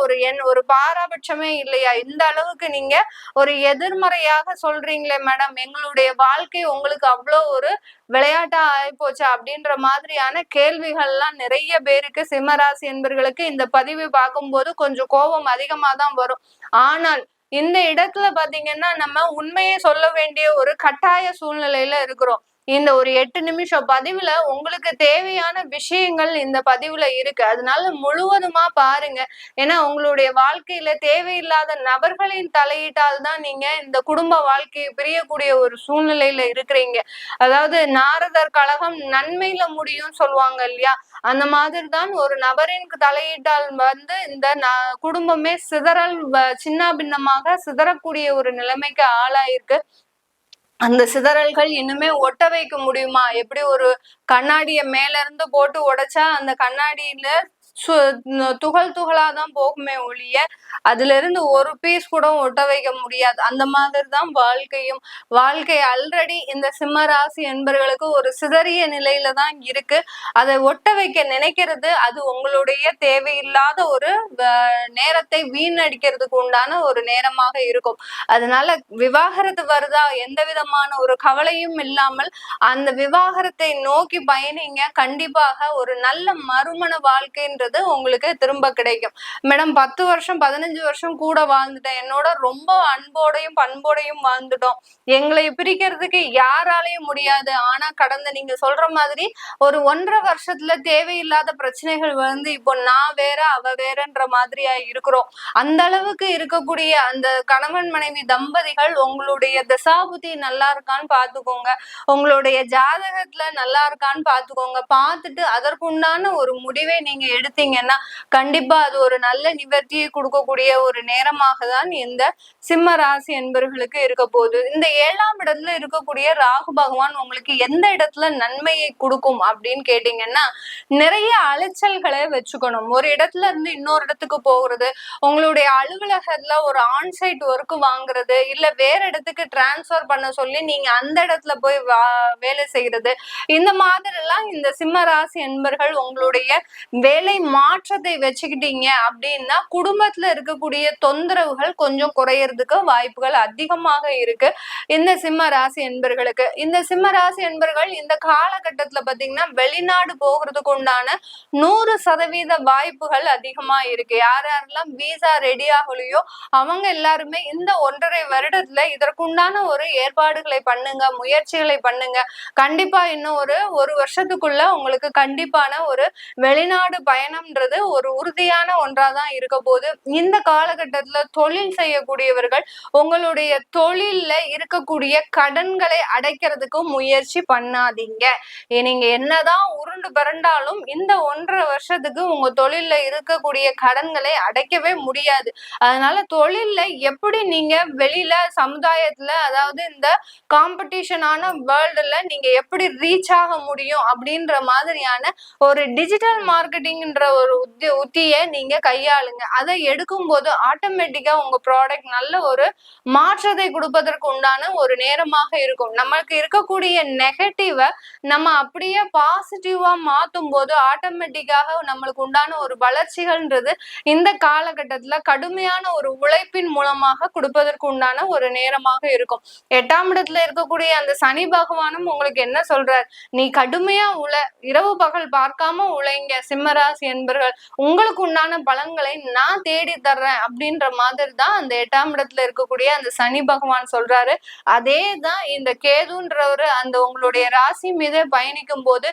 Speaker 1: ஒரு பாராபட்சமே இல்லையா? இந்த அளவுக்கு நீங்க ஒரு எதிர்மறையாக சொல்றீங்களே மேடம், எங்களுடைய வாழ்க்கை உங்களுக்கு அவ்வளோ ஒரு விளையாட்டா ஆயிப்போச்சு அப்படின்ற மாதிரியான கேள்விகள்லாம் நிறைய பேருக்கு சிம்மராசி என்பர்களுக்கு இந்த பதிவு பார்க்கும்போது கொஞ்சம் கோபம் அதிகமா தான் வரும். ஆனால் இந்த இடத்துல பாத்தீங்கன்னா நம்ம உண்மையை சொல்ல வேண்டிய ஒரு கட்டாய சூழ்நிலையில இருக்கிறோம். இந்த ஒரு 8 நிமிஷம் பதிவுல உங்களுக்கு தேவையான விஷயங்கள் இந்த பதிவுல இருக்கு. அதனால முழுவதுமா பாருங்க. ஏன்னா உங்களுடைய வாழ்க்கையில தேவையில்லாத நபர்களின் தலையீட்டால் தான் நீங்க இந்த குடும்ப வாழ்க்கையை பிரியக்கூடிய ஒரு சூழ்நிலையில இருக்கிறீங்க. அதாவது நாரதர் கழகம் நன்மையில முடியும்னு சொல்லுவாங்க இல்லையா, அந்த மாதிரி தான் ஒரு நபரின் தலையீட்டால் இந்த குடும்பமே சிதறல் சின்ன பின்னமாக சிதறக்கூடிய ஒரு நிலைமைக்கு ஆளாயிருக்கு. அந்த சிதறல்கள் இன்னுமே ஒட்ட வைக்க முடியுமா? எப்படி ஒரு கண்ணாடிய மேல இருந்து போட்டு உடைச்சா அந்த கண்ணாடியில துகள் துகளாதான் போகுமே ஒழிய அதுல இருந்து ஒரு பீஸ் கூட ஒட்ட வைக்க முடியாது. அந்த மாதிரிதான் வாழ்க்கையும். வாழ்க்கை ஆல்ரெடி இந்த சிம்ம ராசி என்பவர்களுக்கு ஒரு சிதறிய நிலையில தான் இருக்கு. அதை ஒட்ட வைக்க நினைக்கிறது அது உங்களுடைய தேவையில்லாத ஒரு நேரத்தை வீணடிக்கிறதுக்கு உண்டான ஒரு நேரமாக இருக்கும். அதனால விவாகரத்து வருதா எந்த விதமான ஒரு கவலையும் இல்லாமல் அந்த விவாகரத்தை நோக்கி பயணிங்க. கண்டிப்பாக ஒரு நல்ல மறுமண வாழ்க்கைன்றது உங்களுக்கு திரும்ப கிடைக்கும். மேடம் 10 வருஷம் 15 வருஷம் கூட வாழ்ந்துட்டேன், என்னோட ரொம்ப அன்போடையும் பண்போடையும் வாழ்ந்துட்டோம், எங்களை பிரிக்கிறதுக்கு யாராலையும் முடியாது. ஆனா கடந்த நீங்க சொல்ற மாதிரி ஒரு 1.5 வருஷத்துல தேவையில்லாத பிரச்சனைகள் இப்போ நான் வேற அவ வேறன்ற மாதிரியா இருக்கிறோம். அந்த அளவுக்கு இருக்கக்கூடிய அந்த கணவன் மனைவி தம்பதிகள் உங்களுடைய தசாபுத்தி நல்லா இருக்கான்னு பாத்துக்கோங்க, உங்களுடைய ஜாதகத்துல நல்லா இருக்கான்னு பாத்துக்கோங்க. பார்த்துட்டு அதற்குண்டான ஒரு முடிவை நீங்க எடுத்தீங்கன்னா கண்டிப்பா அது ஒரு நல்ல நிவர்த்தியை கொடுக்கக்கூடிய ஒரு நேரமாக தான் இந்த சிம்ம ராசி என்பவர்களுக்கு இருக்க போகுது. இந்த 7ஆம் இடத்துல இருக்கக்கூடிய ராகு பகவான் உங்களுக்கு எந்த இடத்துல நன்மையை கொடுக்கும் அப்படின்னு கேட்டீங்கன்னா, நிறைய அலைச்சல்களை வச்சுக்கணும். ஒரு இடத்துல இருந்து இன்னொரு இடத்துக்கு போகிறது, உங்களுடைய அலுவலகத்துல ஒரு ஆன்சைட் ஒர்க் வாங்குறது, இல்ல வேற இடத்துக்கு டிரான்ஸ்பர் பண்ண சொல்லி நீங்க அந்த இடத்துல போய் வேலை செய்யறது, இந்த மாதிரி எல்லாம் இந்த சிம்ம ராசி என்பர்கள் உங்களுடைய வேலை மாற்றத்தை வச்சுக்கிட்டீங்க அப்படின்னா குடும்பத்துல இருக்கக்கூடிய தொந்தரவுகள் கொஞ்சம் குறையறதுக்கு வாய்ப்புகள் அதிகமாக இருக்கு இந்த சிம்ம ராசி என்பர்களுக்கு. இந்த சிம்ம ராசி என்பர்கள் இந்த காலகட்டத்துல பாத்தீங்கன்னா வெளிநாடு போகிறதுக்கு உண்டான 100% வாய்ப்புகள் அதிகமா இருக்கு. யாரெல்லாம் வீசா ரெடி ஆகலையோ அவங்க எல்லாருமே இந்த 1.5 வருடத்துல இதற்குண்டான ஒரு ஏற்பாடுகளை பண்ணுங்க, முயற்சிகளை பண்ணுங்க. கண்டிப்பா இன்னும் ஒரு வருஷத்துக்குள்ள உங்களுக்கு கண்டிப்பான ஒரு வெளிநாடு பயணம்ன்றது ஒரு உறுதியான ஒன்றாதான் இருக்க போது. இந்த காலகட்டத்துல தொழில் செய்யக்கூடியவர்கள் உங்களுடைய தொழில்ல இருக்கக்கூடிய கடன்களை அடைக்கிறதுக்கு முயற்சி பண்ணாதீங்க. நீங்க என்னதான் உருண்டு பிறண்டாலும் இந்த 1.5 வருஷத்துக்கு உங்க தொழில்ல இருக்கக்கூடிய கடன்களை அடைக்கவே முடியாது. அதனால தொழில்ல எப்படி நீங்க வெளியில சமுதாயத்துல, அதாவது இந்த காம்படிஷனான வேர்ல்டுல நீங்க எப்படி ரீச் ஆக முடியும் அப்படின்ற மாதிரியான ஒரு டிஜிட்டல் மார்க்கெட்டிங்ன்ற ஒரு உத்தியை நீங்க கையாளுங்க. அதை எடுக்கும் போது ஆட்டோமேட்டிக்கா உங்க ப்ராடக்ட் நல்ல ஒரு மாற்றத்தை கொடுப்பதற்கு உண்டான ஒரு நேரமாக இருக்கும். நமக்கு இருக்கக்கூடிய நெகட்டிவ நம்ம அப்படியே பாசிட்டிவா மாத்தும் போது ஆட்டோமேட்டிக்காக நம்மளுக்கு உண்டான ஒரு வளர்ச்சிகள்ன்றது இந்த காலகட்டத்துல கடுமையான ஒரு உழைப்பின் மூலமாக கொடுப்பதற்கு உண்டான ஒரு நேரமாக இருக்கும். 8ஆம் இடத்துல இருக்கக்கூடிய அந்த சனி பகவானும் உங்களுக்கு என்ன சொல்றார், நீ கடுமையா இரவு பகல் பார்க்காம உழைங்க சிம்மராசி என்பர்கள், உங்களுக்கு உண்டான பலன்களை நான் தேடி தர்றேன் அப்படின்ற மாதிரி தான் அந்த 8ஆம் இடத்துல இருக்கக்கூடிய அந்த சனி பகவான் சொல்றாரு. அதே தான் இந்த கேதுன்றவரு அந்த உங்களுடைய ராசி மீது பயணிக்கும் போது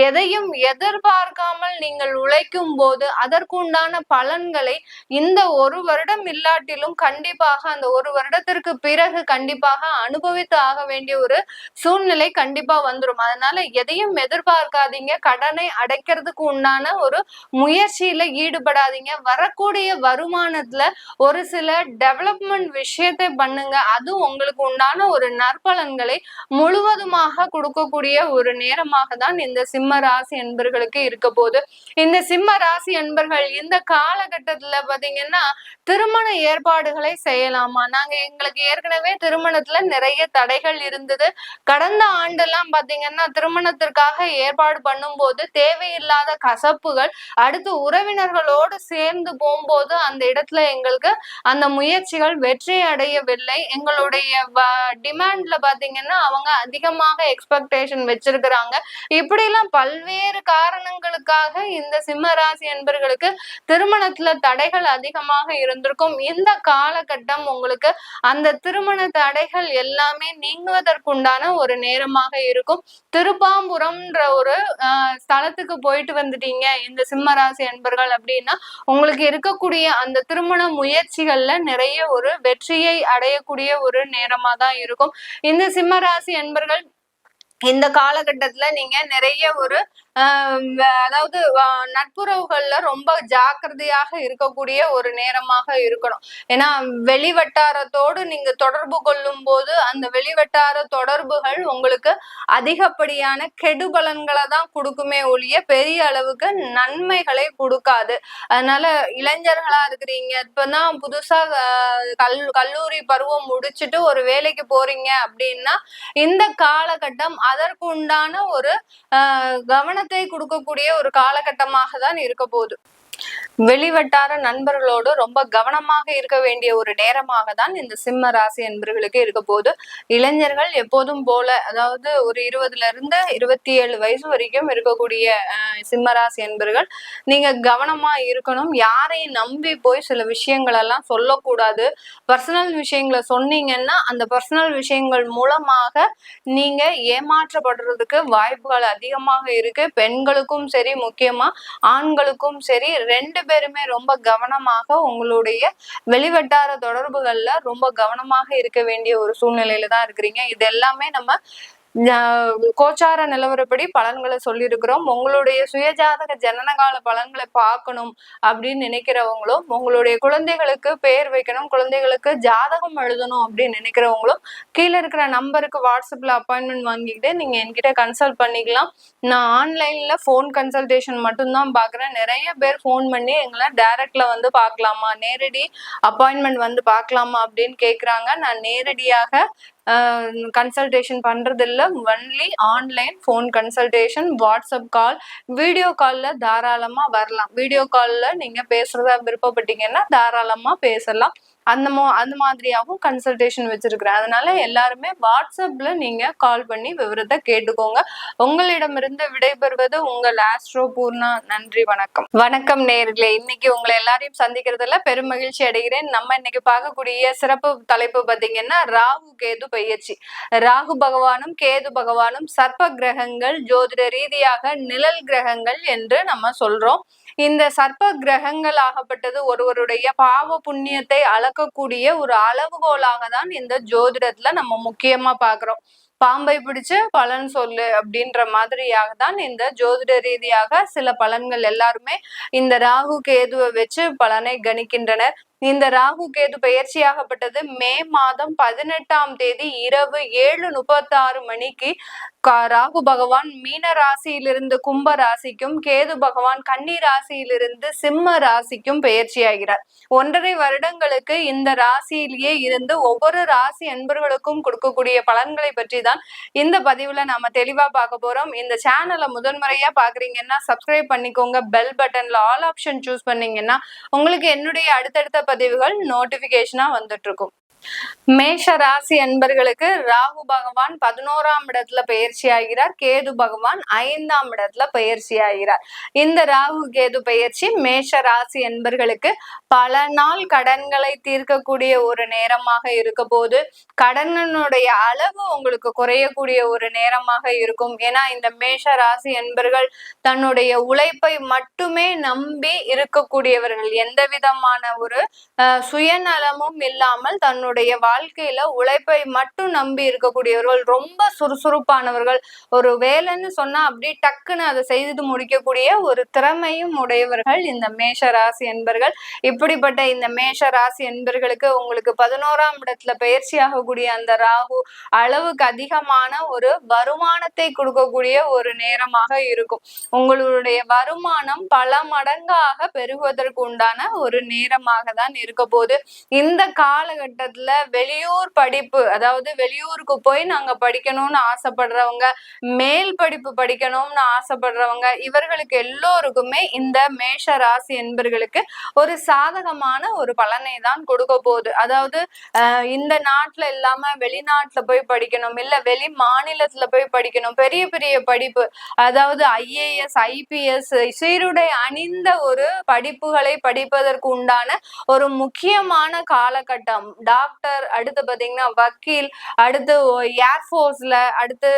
Speaker 1: எதையும் எதிர்பார்க்காமல் நீங்கள் உழைக்கும் போது அதற்குண்டான பலன்களை இந்த 1 வருடம் இல்லாட்டிலும் கண்டிப்பாக அந்த 1 வருடத்திற்கு பிறகு கண்டிப்பாக அனுபவித்து ஆக வேண்டிய ஒரு சூழ்நிலை கண்டிப்பா வந்துடும். அதனால எதையும் எதிர்பார்க்காதீங்க, கடனை அடைக்கிறதுக்கு உண்டான ஒரு முயற்சியில ஈடுபடாதீங்க. வரக்கூடிய வருமானத்துல ஒரு சில டெவலப்மெண்ட் விஷயத்தை பண்ணுங்க, அது உங்களுக்கு உண்டான ஒரு நற்பலன்களை முழுவதுமாக கொடுக்கக்கூடிய ஒரு நேரமாக தான் இந்த சிம்ம ராசி என்பர்களுக்கு இருக்க போது. இந்த சிம்ம ராசி என்பர்கள் இந்த காலகட்டத்துல பாத்தீங்கன்னா திருமண ஏற்பாடுகளை செய்யலாமா? எங்களுக்கு ஏற்கனவே திருமணத்துல நிறைய தடைகள் இருந்தது. கடந்த ஆண்டெல்லாம் பாத்தீங்கன்னா திருமணத்திற்காக ஏற்பாடு பண்ணும் போது தேவையில்லாத கசப்புகள், அடுத்து உறவினர்களோடு சேர்ந்து போகும்போது அந்த இடத்துல எங்களுக்கு அந்த முயற்சிகள் வெற்றி அடையவில்லை. எங்களுடைய டிமாண்ட்ல பாத்தீங்கன்னா அவங்க அதிகமாக எக்ஸ்பெக்டேஷன் வச்சிருக்கிறாங்க. இப்படி எல்லாம் பல்வேறு காரணங்களுக்காக இந்த சிம்ம ராசி என்பர்களுக்கு திருமணத்துல தடைகள் அதிகமாக இருந்திருக்கும். இந்த காலகட்டம் உங்களுக்கு அந்த திருமண தடைகள் எல்லாமே நீங்குவதற்குண்டான ஒரு நேரமாக இருக்கும். திருப்பாம்புரம்ன்ற ஒரு ஸ்தலத்துக்கு போயிட்டு வந்துட்டீங்க இந்த சிம்ம ராசி என்பர்கள் அப்படின்னா உங்களுக்கு இருக்கக்கூடிய அந்த திருமண முயற்சிகள்ல நிறைய ஒரு வெற்றியை அடையக்கூடிய ஒரு நேரமா தான் இருக்கும். இந்த சிம்ம ராசி என்பர்கள் இந்த காலகட்டத்துல நீங்க நிறைய ஒரு அதாவது நட்புறவுகள்ல ரொம்ப ஜாக்கிரதையாக இருக்கக்கூடிய ஒரு நேரமாக இருக்கணும். ஏன்னா வெளிவட்டாரத்தோடு நீங்க தொடர்பு கொள்ளும் போது அந்த வெளிவட்டார தொடர்புகள் உங்களுக்கு அதிகப்படியான கெடுபலன்களை தான் கொடுக்குமே ஒழிய பெரிய அளவுக்கு நன்மைகளை கொடுக்காது. அதனால இளைஞர்களா இருக்கிறீங்க, இப்பதான் புதுசா கல்லூரி பருவம் முடிச்சுட்டு ஒரு வேலைக்கு போறீங்க அப்படின்னா இந்த காலகட்டம் அதற்கு உண்டான ஒரு கவனத்தை கொடுக்கக்கூடிய ஒரு காலகட்டமாக தான் இருக்க போகுது. வெளிவட்டார நண்பர்களோடு ரொம்ப கவனமாக இருக்க வேண்டிய ஒரு நேரமாக தான் இந்த சிம்ம ராசி என்பர்களுக்கு இருக்க போது. இளைஞர்கள் எப்போதும் போல, அதாவது ஒரு 20ல இருந்து 27 வயசு வரைக்கும் இருக்கக்கூடிய சிம்ம ராசி என்பர்கள் நீங்க கவனமா இருக்கணும். யாரையும் நம்பி போய் சில விஷயங்கள் எல்லாம் சொல்லக்கூடாது. பர்சனல் விஷயங்களை சொன்னீங்கன்னா அந்த பர்சனல் விஷயங்கள் மூலமாக நீங்க ஏமாற்றப்படுறதுக்கு வாய்ப்புகள் அதிகமாக இருக்கு. பெண்களுக்கும் சரி, முக்கியமா ஆண்களுக்கும் சரி, ரெண்டு பேருமே ரொம்ப கவனமாக உங்களுடைய வெளிவட்டார தொடர்புகள்ல ரொம்ப கவனமாக இருக்க வேண்டிய ஒரு சூழ்நிலையில தான் இருக்கிறீங்க. இது எல்லாமே நம்ம கோச்சார நிலவரப்படி பலன்களை சொல்லியிருக்கிறோம். உங்களுடைய சுயஜாதக ஜனனகால பலன்களை பார்க்கணும் அப்படின்னு நினைக்கிறவங்களும், உங்களுடைய குழந்தைகளுக்கு பேர் வைக்கணும், குழந்தைகளுக்கு ஜாதகம் எழுதணும் அப்படின்னு நினைக்கிறவங்களும் கீழே இருக்கிற நம்பருக்கு வாட்ஸ்அப்ல அப்பாயின்மெண்ட் வாங்கிக்கிட்டு நீங்க என்கிட்ட கன்சல்ட் பண்ணிக்கலாம். நான் ஆன்லைன்ல போன் கன்சல்டேஷன் மட்டும்தான் பாக்குறேன். நிறைய பேர் போன் பண்ணி எங்களை டைரக்ட்ல வந்து பார்க்கலாமா, நேரடி அப்பாயின்மெண்ட் வந்து பார்க்கலாமா அப்படின்னு கேக்குறாங்க. நான் நேரடியாக கன்சல்டேஷன் பண்றது இல்ல, only online phone consultation, WhatsApp call, video கால்ல தாராளமா வரலாம். வீடியோ கால்ல நீங்க பேசுறதா விருப்பப்பட்டீங்கன்னா தாராளமா பேசலாம். அந்த மாதிரியாகவும் கன்சல்டேஷன் வச்சிருக்கிறேன். அதனால எல்லாருமே வாட்ஸ்அப்ல நீங்க கால் பண்ணி விவரத்தை கேட்டுக்கோங்க. உங்களிடமிருந்து விடைபெறுவது உங்கள் ஆஸ்ட்ரோ பூர்ணா. நன்றி, வணக்கம். வணக்கம் நேயர்களே, இன்னைக்கு உங்களை எல்லாரையும் சந்திக்கிறதுல பெரும் மகிழ்ச்சி அடைகிறேன். நம்ம இன்னைக்கு பார்க்கக்கூடிய சிறப்பு தலைப்பு பார்த்தீங்கன்னா ராகு கேது பயிற்சி. ராகு பகவானும் கேது பகவானும் சர்ப்ப கிரகங்கள், ஜோதிட ரீதியாக நிழல் கிரகங்கள் என்று நம்ம சொல்றோம். இந்த சர்ப்ப கிரகங்கள் ஆகப்பட்டது ஒருவருடைய பாவ புண்ணியத்தை அளக்கக்கூடிய ஒரு அளவுகோலாக தான் இந்த ஜோதிடத்துல நம்ம முக்கியமா பாக்குறோம். பாம்பை பிடிச்சு பலன் சொல்லு அப்படின்ற மாதிரியாக தான் இந்த ஜோதிட ரீதியாக சில பலன்கள் எல்லாருமே இந்த ராகு கேதுவை வச்சு பலனை கணிக்கின்றனர். இந்த ராகு கேது பயிற்சியாகப்பட்டது மே மாதம் 18ஆம் தேதி இரவு 7:36 மணிக்கு ராகு பகவான் மீன ராசியிலிருந்து கும்ப ராசிக்கும், கேது பகவான் கன்னி ராசியிலிருந்து சிம்ம ராசிக்கும் பயிற்சியாகிறார். 1.5 வருடங்களுக்கு இந்த ராசியிலேயே இருந்து ஒவ்வொரு ராசி அன்பர்களுக்கும் கொடுக்கக்கூடிய பலன்களை பற்றி தான் இந்த பதிவுல நாம தெளிவா பார்க்க போறோம். இந்த சேனலை முதன்முறையா பாக்குறீங்கன்னா சப்ஸ்கிரைப் பண்ணிக்கோங்க. பெல் பட்டன்ல ஆல் ஆப்ஷன் சூஸ் பண்ணீங்கன்னா உங்களுக்கு என்னுடைய அடுத்தடுத்த பதிவுகள் நோட்டிபிகேஷனா வந்துட்டு இருக்கும். மேஷ ராசி அன்பர்களுக்கு ராகு பகவான் 11ஆம் இடத்துல பயிற்சி ஆகிறார், கேது பகவான் 5ஆம் இடத்துல பயிற்சி ஆகிறார். இந்த ராகு கேது பயிற்சி மேஷ ராசி அன்பர்களுக்கு பல நாள் கடன்களை தீர்க்கக்கூடிய ஒரு நேரமாக இருக்க போது, கடனுடைய அளவு உங்களுக்கு குறையக்கூடிய ஒரு நேரமாக இருக்கும். ஏன்னா இந்த மேஷ ராசி அன்பர்கள் தன்னுடைய உழைப்பை மட்டுமே நம்பி இருக்கக்கூடியவர்கள், எந்த விதமான ஒரு சுயநலமும் இல்லாமல் தன்னுடைய வாழ்க்கையில உழைப்பை மட்டும் நம்பி இருக்கக்கூடியவர்கள், ரொம்ப சுறுசுறுப்பானவர்கள். ஒரு வேலைன்னு சொன்னா அப்படி டக்குன்னு அதை செய்து முடிக்கக்கூடிய ஒரு திறமையும் உடையவர்கள் இந்த மேஷ ராசி என்பர்கள். இப்படிப்பட்ட இந்த மேஷ ராசி என்பர்களுக்கு உங்களுக்கு 11ஆம் இடத்துல பயிற்சி ஆகக்கூடிய அந்த ராகு அளவுக்கு அதிகமான ஒரு வருமானத்தை கொடுக்கக்கூடிய ஒரு நேரமாக இருக்கும். உங்களுடைய வருமானம் பல மடங்காக பெருகுவதற்கு உண்டான ஒரு நேரமாக தான் இருக்க போது. இந்த காலகட்டத்துல காலகட்டத்துல வெளியூர் படிப்பு, அதாவது வெளியூருக்கு போய் நாங்க படிக்கணும்னு ஆசைப்படுறவங்க, மேல் படிப்பு படிக்கணும்னு ஆசைப்படுறவங்க, இவர்களுக்கு எல்லோருக்குமே இந்த மேஷ ராசி என்பர்களுக்கு ஒரு சாதகமான ஒரு பலனை தான் கொடுக்க போகுது. அதாவது இந்த நாட்டுல இல்லாம வெளிநாட்டுல போய் படிக்கணும், இல்ல வெளி மாநிலத்துல போய் படிக்கணும், பெரிய பெரிய படிப்பு, அதாவது IAS IPS சீருடை அணிந்த ஒரு படிப்புகளை படிப்பதற்கு உண்டான ஒரு முக்கியமான காலகட்டம். டாக்டர், அடுத்து பாத்தீங்கன்னா வக்கீல், அடுத்து ஏர்போர்ஸ்ல, அடுத்து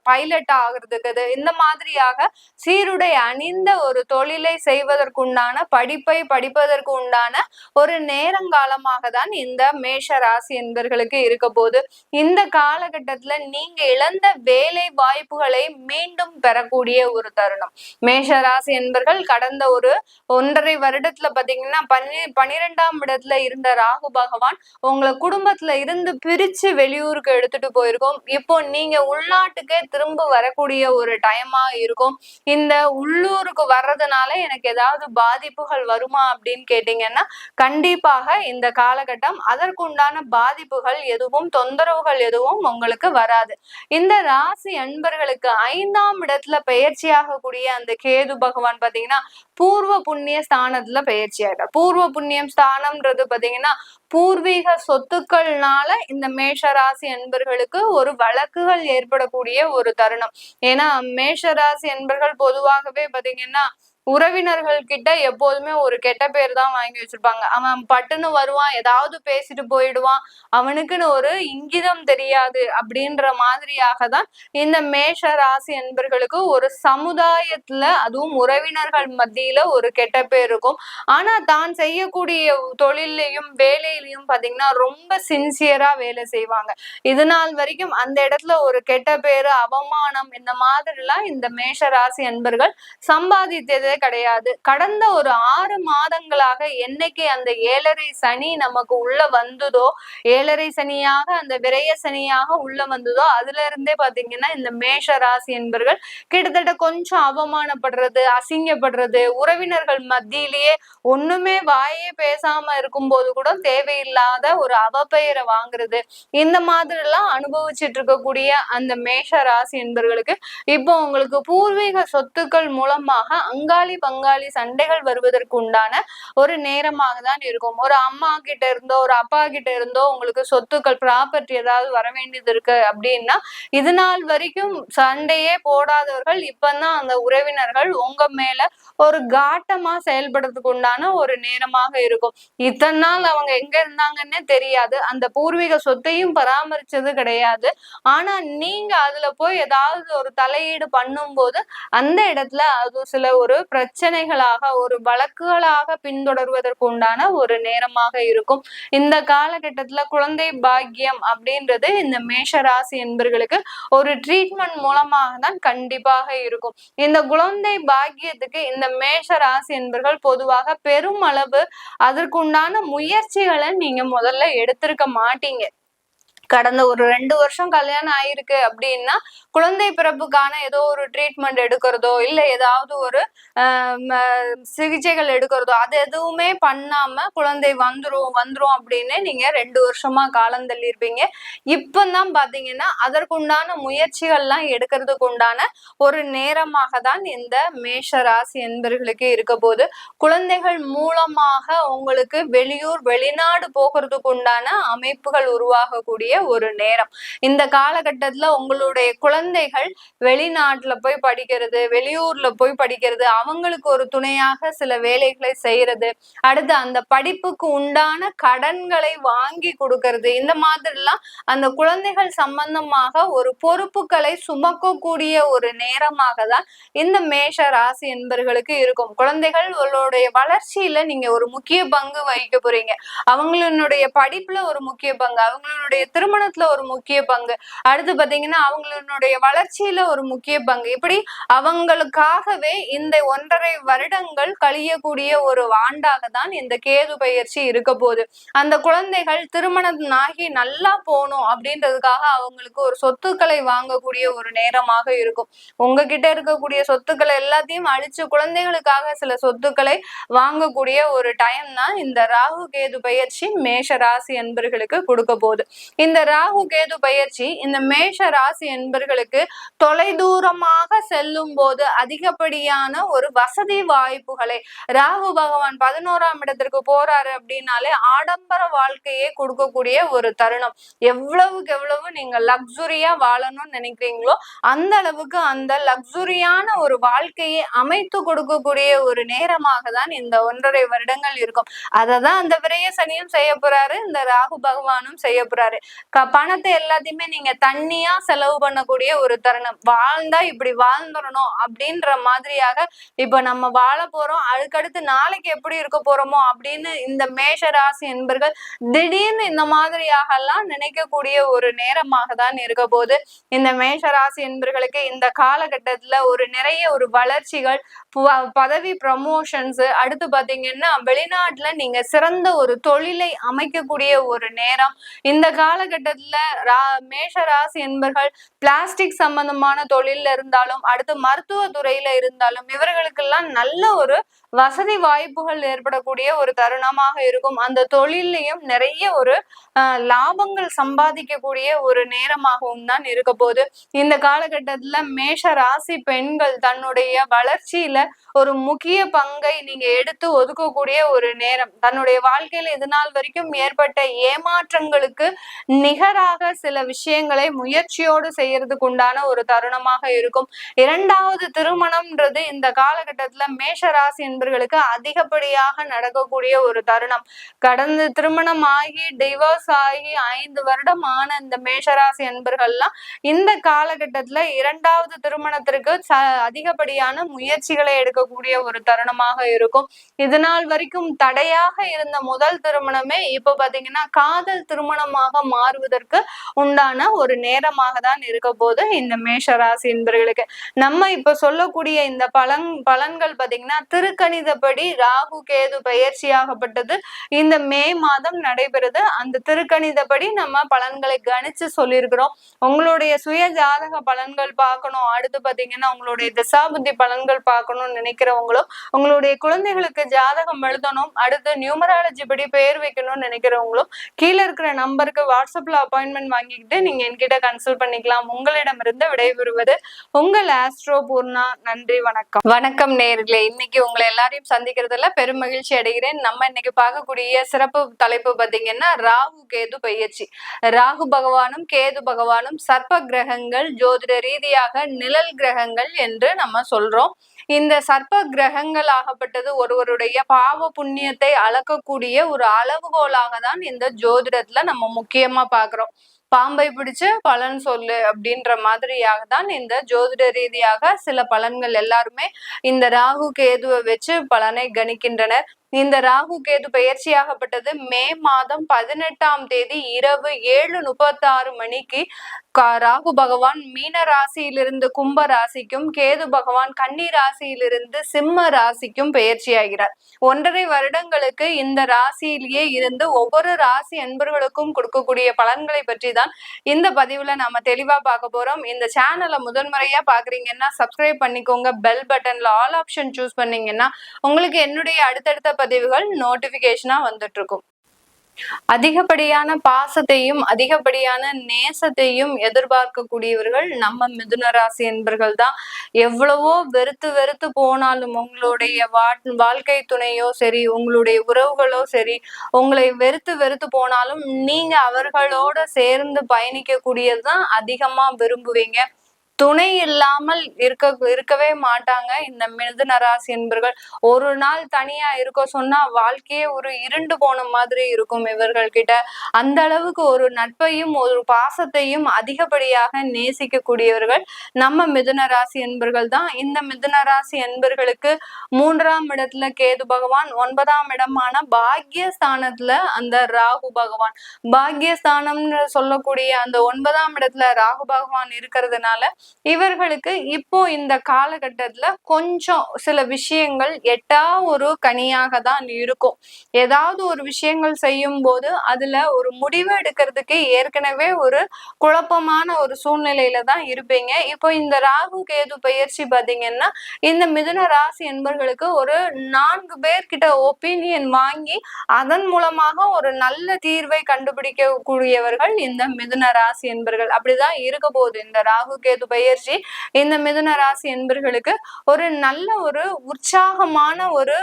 Speaker 1: பைலட் ஆகுறதுக்கு, இந்த மாதிரியாக சீருடை அணிந்த ஒரு தொழிலை செய்வதற்குண்டான படிப்பை படிப்பதற்கு உண்டான ஒரு நேரங்காலமாக தான் இந்த மேஷ ராசி என்பர்களுக்கு இருக்க போது. இந்த காலகட்டத்துல நீங்க இழந்த வேலை வாய்ப்புகளை மீண்டும் பெறக்கூடிய ஒரு தருணம். மேஷ ராசி என்பர்கள் கடந்த ஒரு 1.5 வருடத்துல பாத்தீங்கன்னா 12ஆம் இடத்துல இருந்த ராகு பகவான் உங்களை குடும்பத்துல இருந்து பிரிச்சு வெளியூருக்கு எடுத்துட்டு போயிருக்கோம். இப்போ நீங்க உள்நாட்டுக்கே திரும்ப வரக்கூடிய ஒரு டைமா இருக்கும். இந்த உள்ளூருக்கு வர்றதுனால எனக்கு ஏதாவது பாதிப்புகள் வருமா அப்படின்னு கேட்டீங்கன்னா கண்டிப்பாக இந்த காலகட்டம் அதற்குண்டான பாதிப்புகள் எதுவும், தொந்தரவுகள் எதுவும் உங்களுக்கு வராது. இந்த ராசி அன்பர்களுக்கு 5ஆம் இடத்துல பெயர்ச்சியாக கூடிய அந்த கேது பகவான் பாத்தீங்கன்னா பூர்வ புண்ணிய ஸ்தானத்துல பயிற்சி ஆயிட்டார். பூர்வ புண்ணியம் ஸ்தானம்ன்றது பாத்தீங்கன்னா பூர்வீக சொத்துக்கள்னால இந்த மேஷ ராசி என்பர்களுக்கு ஒரு வழக்குகள் ஏற்படக்கூடிய ஒரு தருணம். ஏன்னா மேஷ ராசி என்பர்கள் பொதுவாகவே பாத்தீங்கன்னா உறவினர்கள் கிட்ட எப்போதுமே ஒரு கெட்ட பேர் தான் வாங்கி வச்சிருப்பாங்க. அவன் பட்டுன்னு வருவான், ஏதாவது பேசிட்டு போயிடுவான், அவனுக்குன்னு ஒரு இங்கிதம் தெரியாது அப்படின்ற மாதிரியாக தான் இந்த மேஷ ராசி என்பர்களுக்கு ஒரு சமுதாயத்துல, அதுவும் உறவினர்கள் மத்தியில ஒரு கெட்ட பேர் இருக்கும். ஆனா தான் செய்யக்கூடிய தொழிலையும் வேலையிலையும் பாத்தீங்கன்னா ரொம்ப சின்சியரா வேலை செய்வாங்க. இது நாள் வரைக்கும் அந்த இடத்துல ஒரு கெட்ட பேரு, அவமானம், இந்த மாதிரி எல்லாம் இந்த மேஷ ராசி என்பர்கள் சம்பாதித்ததே கிடையாது. கடந்த ஒரு 6 மாதங்களாக என்னைக்கு அந்த 7.5 சனி நமக்கு உள்ள வந்ததோ, 7.5 சனியாக அந்த விரய சனியாக உள்ள வந்ததோ, அதுல இருந்தே பாத்தீங்கன்னா இந்த மேஷ ராசி என்பர்கள் கிட்டத்தட்ட கொஞ்சம் அவமானப்படுறது, அசிங்கப்படுறது, உறவினர்கள் மத்தியிலேயே ஒண்ணுமே வாயே பேசாம இருக்கும்போது கூட தேவையில்லாத ஒரு அவப்பெயரை வாங்குறது, இந்த மாதிரி எல்லாம் அனுபவிச்சுட்டு இருக்கக்கூடிய அந்த மேஷ ராசி என்பர்களுக்கு இப்போ உங்களுக்கு பூர்வீக சொத்துக்கள் மூலமாக அங்காளி பங்காளி சண்டைகள் வருவதற்கு உண்டான ஒரு நேரமாக தான் இருக்கும். ஒரு அம்மா கிட்ட இருந்தோ, ஒரு அப்பா கிட்ட இருந்தோ உங்களுக்கு சொத்துக்கள், ப்ராப்பர்ட்டி ஏதாவது வர வேண்டியது இருக்கு அப்படின்னா, இது நாள் வரைக்கும் சண்டையே போடாதவர்கள் இப்பதான் அந்த உறவினர்கள் உங்க மேல ஒரு காட்டமா செயல்படுறதுக்கு உண்டான ஒரு நேரமாக இருக்கும். இத்தனை நாள் அவங்க எங்க இருந்தாங்கன்னே தெரியாது, அந்த பூர்வீக சொத்தையும் பராமரிச்சது கிடையாது. ஆனா நீங்க அதுல போய் ஏதாவது ஒரு தலையீடு பண்ணும் போது அந்த இடத்துல அது சில ஒரு பிரச்சனைகளாக, ஒரு வழக்குகளாக பின்தொடர்வதற்கு உண்டான ஒரு நேரமாக இருக்கும். இந்த காலகட்டத்துல குழந்தை பாக்கியம் அப்படின்றது இந்த மேஷ ராசி என்பர்களுக்கு ஒரு ட்ரீட்மெண்ட் மூலமாக தான் கண்டிப்பாக இருக்கும். இந்த குழந்தை பாக்கியத்துக்கு இந்த மேஷ ராசி என்பர்கள் பொதுவாக பெருமளவு அதற்குண்டான முயற்சிகளை நீங்க முதல்ல எடுத்திருக்க மாட்டீங்க. கடந்த ஒரு 2 வருஷம் கல்யாணம் ஆயிருக்கு அப்படின்னா குழந்தை பிறப்புக்கான ஏதோ ஒரு ட்ரீட்மெண்ட் எடுக்கிறதோ, இல்ல ஏதாவது ஒரு சிகிச்சைகள் எடுக்கிறதோ, அது எதுவுமே பண்ணாம குழந்தை வந்துரும் அப்படின்னு நீங்க 2 வருஷமா காலம் தள்ளியிருப்பீங்க. இப்பதான் பாத்தீங்கன்னா அதற்குண்டான முயற்சிகள்லாம் எடுக்கிறதுக்கு உண்டான ஒரு நேரமாக தான் இந்த மேஷ ராசி என்பர்களுக்கு இருக்க போது. குழந்தைகள் மூலமாக உங்களுக்கு வெளியூர், வெளிநாடு போகிறதுக்கு உண்டான அமைப்புகள் உருவாகக்கூடிய ஒரு நேரம். இந்த காலகட்டத்துல உங்களுடைய குழந்தைகள் வெளிநாட்டுல போய் படிக்கிறது, வெளியூர்ல போய் படிக்கிறது, அவங்களுக்கு ஒரு துணையாக சில வேலைகளை செய்யறது, அடுத்து அந்த படிப்புக்கு உண்டான கடன்களை வாங்கி கொடுக்கறது, இந்த மாதிரி எல்லாம் அந்த குழந்தைகள் சம்பந்தமாக ஒரு பொறுப்புகளை சுமக்கக்கூடிய ஒரு நேரமாக தான் இந்த மேஷ ராசி என்பர்களுக்கு இருக்கும். குழந்தைகளுடைய வளர்ச்சியில நீங்க ஒரு முக்கிய பங்கு வகிக்க போறீங்க. அவங்களுடைய படிப்புல ஒரு முக்கிய பங்கு, அவங்களுடைய திருமணத்துல ஒரு முக்கிய பங்கு, அடுத்து பாத்தீங்கன்னா அவங்களுடைய வளர்ச்சியில ஒரு முக்கிய பங்கு, இப்படி அவங்களுக்காகவே இந்த 1.5 வருடங்கள் கழியக்கூடிய ஒரு ஆண்டாக தான் இந்த கேது பயிற்சி இருக்க போகுது. அந்த குழந்தைகள் திருமணம் ஆகி நல்லா போகணும் அப்படின்றதுக்காக அவங்களுக்கு ஒரு சொத்துக்களை வாங்கக்கூடிய ஒரு நேரமாக இருக்கும். உங்ககிட்ட இருக்கக்கூடிய சொத்துக்களை எல்லாத்தையும் அழிச்சு குழந்தைகளுக்காக சில சொத்துக்களை வாங்கக்கூடிய ஒரு டைம் தான் இந்த ராகு கேது பயிற்சி மேஷ ராசி என்பர்களுக்கு கொடுக்க போகுது. இந்த ராகு கேது பயிற்சி இந்த மேஷ ராசி என்பர்களுக்கு தொலைதூரமாக செல்லும் போது அதிகப்படியான ஒரு வசதி வாய்ப்புகளை, ராகு பகவான் 11ஆம் இடத்திற்கு போறாரு அப்படின்னாலே ஆடம்பர வாழ்க்கையை கொடுக்கக்கூடிய ஒரு தருணம். எவ்வளவுக்கு எவ்வளவு நீங்க லக்ஸுரியா வாழணும்னு நினைக்கிறீங்களோ அந்த அளவுக்கு அந்த லக்ஸுரியான ஒரு வாழ்க்கையை அமைத்து கொடுக்கக்கூடிய ஒரு நேரமாக தான் இந்த 1.5 வருடங்கள் இருக்கும். அததான் அந்த விரய சனியும் செய்ய போறாரு, இந்த ராகு பகவானும் செய்ய போறாரு. பணத்தை எல்லாத்தையுமே நீங்க தண்ணியா செலவு பண்ணக்கூடிய ஒரு தருணம். வாழ்ந்தா இப்படி வாழ்ந்துடணும் அப்படின்ற மாதிரியாக இப்ப நம்ம வாழ போறோம், அதுக்கடுத்து நாளைக்கு எப்படி இருக்க போறோமோ அப்படின்னு இந்த மேஷ ராசி என்பர்கள் திடீர்னு இந்த மாதிரியாக எல்லாம் நினைக்கக்கூடிய ஒரு நேரமாக தான் இருக்க போது. இந்த மேஷ ராசி என்பர்களுக்கு இந்த காலகட்டத்துல ஒரு நிறைய ஒரு வளர்ச்சிகள், பதவி ப்ரமோஷன்ஸ், அடுத்து பாத்தீங்கன்னா வெளிநாட்டுல நீங்க சிறந்த ஒரு தொழிலை அமைக்கக்கூடிய ஒரு நேரம். இந்த காலகட்டத்துல மேஷ ராசி என்பர்கள் பிளாஸ்டிக் சம்பந்தமான தொழில இருந்தாலும், அடுத்து மருத்துவ துறையில இருந்தாலும் இவர்களுக்கெல்லாம் நல்ல ஒரு வசதி வாய்ப்புகள் ஏற்படக்கூடிய ஒரு தருணமாக இருக்கும். அந்த தொழிலையும் நிறைய ஒரு லாபங்கள் சம்பாதிக்கக்கூடிய ஒரு நேரமாகவும் தான் இருக்க போது. இந்த காலகட்டத்துல மேஷ ராசி பெண்கள் தன்னுடைய வளர்ச்சியில ஒரு முக்கிய பங்கை நீங்க எடுத்து ஒதுக்கக்கூடிய ஒரு நேரம். தன்னுடைய வாழ்க்கையில இது நாள் வரைக்கும் ஏற்பட்ட ஏமாற்றங்களுக்கு நிகராக சில விஷயங்களை முயற்சியோடு செய்யறதுக்கு உண்டான ஒரு தருணமாக இருக்கும். 2வது திருமணம்ன்றது இந்த காலகட்டத்துல மேஷ ராசி என்பர்களுக்கு அதிகப்படியாக நடக்கக்கூடிய ஒரு தருணம். கடந்த திருமணம் ஆகி டிவோர்ஸ் ஆகி 5 வருடம் ஆன இந்த மேஷராசி என்பர்கள்லாம் இந்த காலகட்டத்துல 2வது திருமணத்திற்கு அதிகப்படியான முயற்சிகளை எடுக்கக்கூடிய ஒரு தருணமாக இருக்கும். இது நாள் வரைக்கும் தடையாக இருந்த முதல் திருமணமே இப்ப பாத்தீங்கன்னா காதல் திருமணமாக மாறுவதற்கு உண்டான ஒரு நேரமாக தான் இருக்க போது இந்த மேஷராசி என்பர்களுக்கு. நம்ம இப்ப சொல்லக்கூடிய இந்த பலன்கள் பாத்தீங்கன்னா திருக்கணிதப்படி ராகு கேது பயிற்சியாகப்பட்டது இந்த மே மாதம் நடைபெறுது. அந்த திருக்கணிதப்படி நம்ம பலன்களை கணிச்சு சொல்லியிருக்கிறோம். உங்களுடைய சுய ஜாதக பலன்கள் பார்க்கணும், அடுத்து பாத்தீங்கன்னா உங்களுடைய திசாபுத்தி பலன்கள் பார்க்கணும்னு நினைக்கிறவங்களும், உங்களுடைய குழந்தைகளுக்கு ஜாதகம் எழுதணும், அடுத்து நியூமராலஜி படி பெயர் வைக்கணும்னு நினைக்கிறவங்களும் கீழே இருக்கிற நம்பருக்கு வாட்ஸ்அப்ல அப்பாயின்மெண்ட் வாங்கிக்கிட்டு நீங்க என்கிட்ட கன்சல்ட் பண்ணிக்கலாம். உங்களிடமிருந்து விடைபெறுவது உங்கள் ஆஸ்ட்ரோ பூர்ணா. நன்றி, வணக்கம். வணக்கம் நேயர்களே, இன்னைக்கு உங்களை எல்லாரையும் சந்திக்கிறதுல பெரும் மகிழ்ச்சி அடைகிறேன். நம்ம இன்னைக்கு பார்க்கக்கூடிய சிறப்பு தலைப்பு பாத்தீங்கன்னா ராகு கேது பயிற்சி. ராகு பகவானும் கேது பகவானும் சர்ப்ப கிரகங்கள், ஜோதிட ரீதியாக நிழல் கிரகங்கள் என்று நம்ம சொல்றோம். இந்த சர்ப்ப கிரகங்கள் ஆகப்பட்டது ஒருவருடைய பாவ புண்ணியத்தை அளக்கக்கூடிய ஒரு அளவுகோலாக தான் இந்த ஜோதிடத்துல நம்ம முக்கியமா பாக்குறோம். பாம்பை பிடிச்சு பலன் சொல்லு அப்படின்ற மாதிரியாக தான் இந்த ஜோதிட ரீதியாக சில பலன்கள் எல்லாருமே இந்த ராகு கேதுவை வச்சு பலனை கணிக்கின்றனர். இந்த ராகு கேது பயிற்சியாகப்பட்டது மே மாதம் 18ஆம் தேதி இரவு 7:36 மணிக்கு ராகு பகவான் மீன ராசியிலிருந்து கும்ப ராசிக்கும், கேது பகவான் கன்னி ராசியிலிருந்து சிம்ம ராசிக்கும் பயிற்சியாகிறார். 1.5 வருடங்களுக்கு இந்த ராசியிலேயே இருந்து ஒவ்வொரு ராசி அன்பர்களுக்கும் கொடுக்கக்கூடிய பலன்களை பற்றி தான் இந்த பதிவுல நாம தெளிவா பார்க்க போறோம். இந்த சேனலை முதன்முறையா பாக்குறீங்கன்னா சப்ஸ்கிரைப் பண்ணிக்கோங்க. பெல் பட்டன்ல ஆல் ஆப்ஷன் சூஸ் பண்ணீங்கன்னா உங்களுக்கு என்னுடைய அடுத்தடுத்த பதிவுகள் நோட்டிபிகேஷனா வந்துட்டு இருக்கும். அதிகப்படியான பாசத்தையும் அதிகப்படியான நேசத்தையும் எதிர்பார்க்கக்கூடியவர்கள் நம்ம மிதுன ராசி என்பர்கள் தான். எவ்வளவோ வெறுத்து போனாலும் உங்களுடைய வாழ்க்கை துணையோ சரி, உங்களுடைய உறவுகளோ சரி, உங்களை வெறுத்து போனாலும் நீங்க அவர்களோட சேர்ந்து பயணிக்க கூடியதுதான் அதிகமா விரும்புவீங்க. துணை இல்லாமல் இருக்கவே மாட்டாங்க இந்த மிதுன ராசி என்பர்கள். ஒரு நாள் தனியா இருக்க சொன்னா வாழ்க்கையே ஒரு இருண்டு போன மாதிரி இருக்கும் இவர்கள் கிட்ட. அந்த அளவுக்கு ஒரு நட்பையும் ஒரு பாசத்தையும் அதிகப்படியாக நேசிக்கக்கூடியவர்கள் நம்ம மிதுன ராசி என்பர்கள் தான். இந்த மிதுன ராசி என்பர்களுக்கு 3ஆம் இடத்துல கேது பகவான், 9ஆம் இடமான பாக்யஸ்தானத்துல அந்த ராகு பகவான், பாக்யஸ்தானம்னு சொல்லக்கூடிய அந்த 9ஆம் இடத்துல ராகு பகவான் இருக்கிறதுனால இவர்களுக்கு இப்போ இந்த காலகட்டத்துல கொஞ்சம் சில விஷயங்கள் எட்டா ஒரு கனியாக தான் இருக்கும். ஏதாவது ஒரு விஷயங்கள் செய்யும் போது அதுல ஒரு முடிவு எடுக்கிறதுக்கு ஏற்கனவே ஒரு குழப்பமான ஒரு சூழ்நிலையில தான் இருப்பீங்க. இப்போ இந்த ராகு கேது பயிற்சி பாத்தீங்கன்னா இந்த மிதுன ராசி என்பர்களுக்கு ஒரு 4 பேர்கிட்ட ஒப்பீனியன் வாங்கி அதன் மூலமாக ஒரு நல்ல தீர்வை கண்டுபிடிக்க கூடியவர்கள் இந்த மிதுன ராசி என்பர்கள். அப்படிதான் இருக்க போகுது இந்த ராகு கேது பயிற்சி. இந்த மிதுன ராசி என்பர்களுக்கு ஒரு நல்ல ஒரு உற்சாகமான ஒரு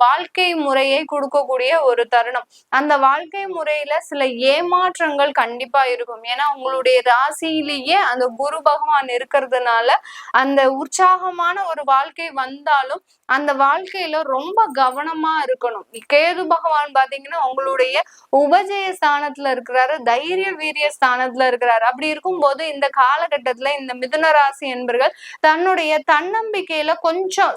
Speaker 1: வாழ்க்கை முறையை கொடுக்கக்கூடிய ஒரு தருணம். அந்த வாழ்க்கை முறையில சில ஏமாற்றங்கள் கண்டிப்பா இருக்கும். ஏன்னா உங்களுடைய ராசியிலேயே அந்த குரு பகவான் இருக்கிறதுனால அந்த உற்சாகமான ஒரு வாழ்க்கை வந்தாலும் அந்த வாழ்க்கையில ரொம்ப கவனமா இருக்கணும். கேது பகவான் பாத்தீங்கன்னா உங்களுடைய உபஜய ஸ்தானத்துல இருக்கிறாரு, தைரிய வீரிய ஸ்தானத்துல இருக்கிறாரு. அப்படி இருக்கும்போது இந்த காலகட்டத்துல இந்த மிதுன ராசி என்பர்கள் தன்னுடைய தன்னம்பிக்கையில கொஞ்சம்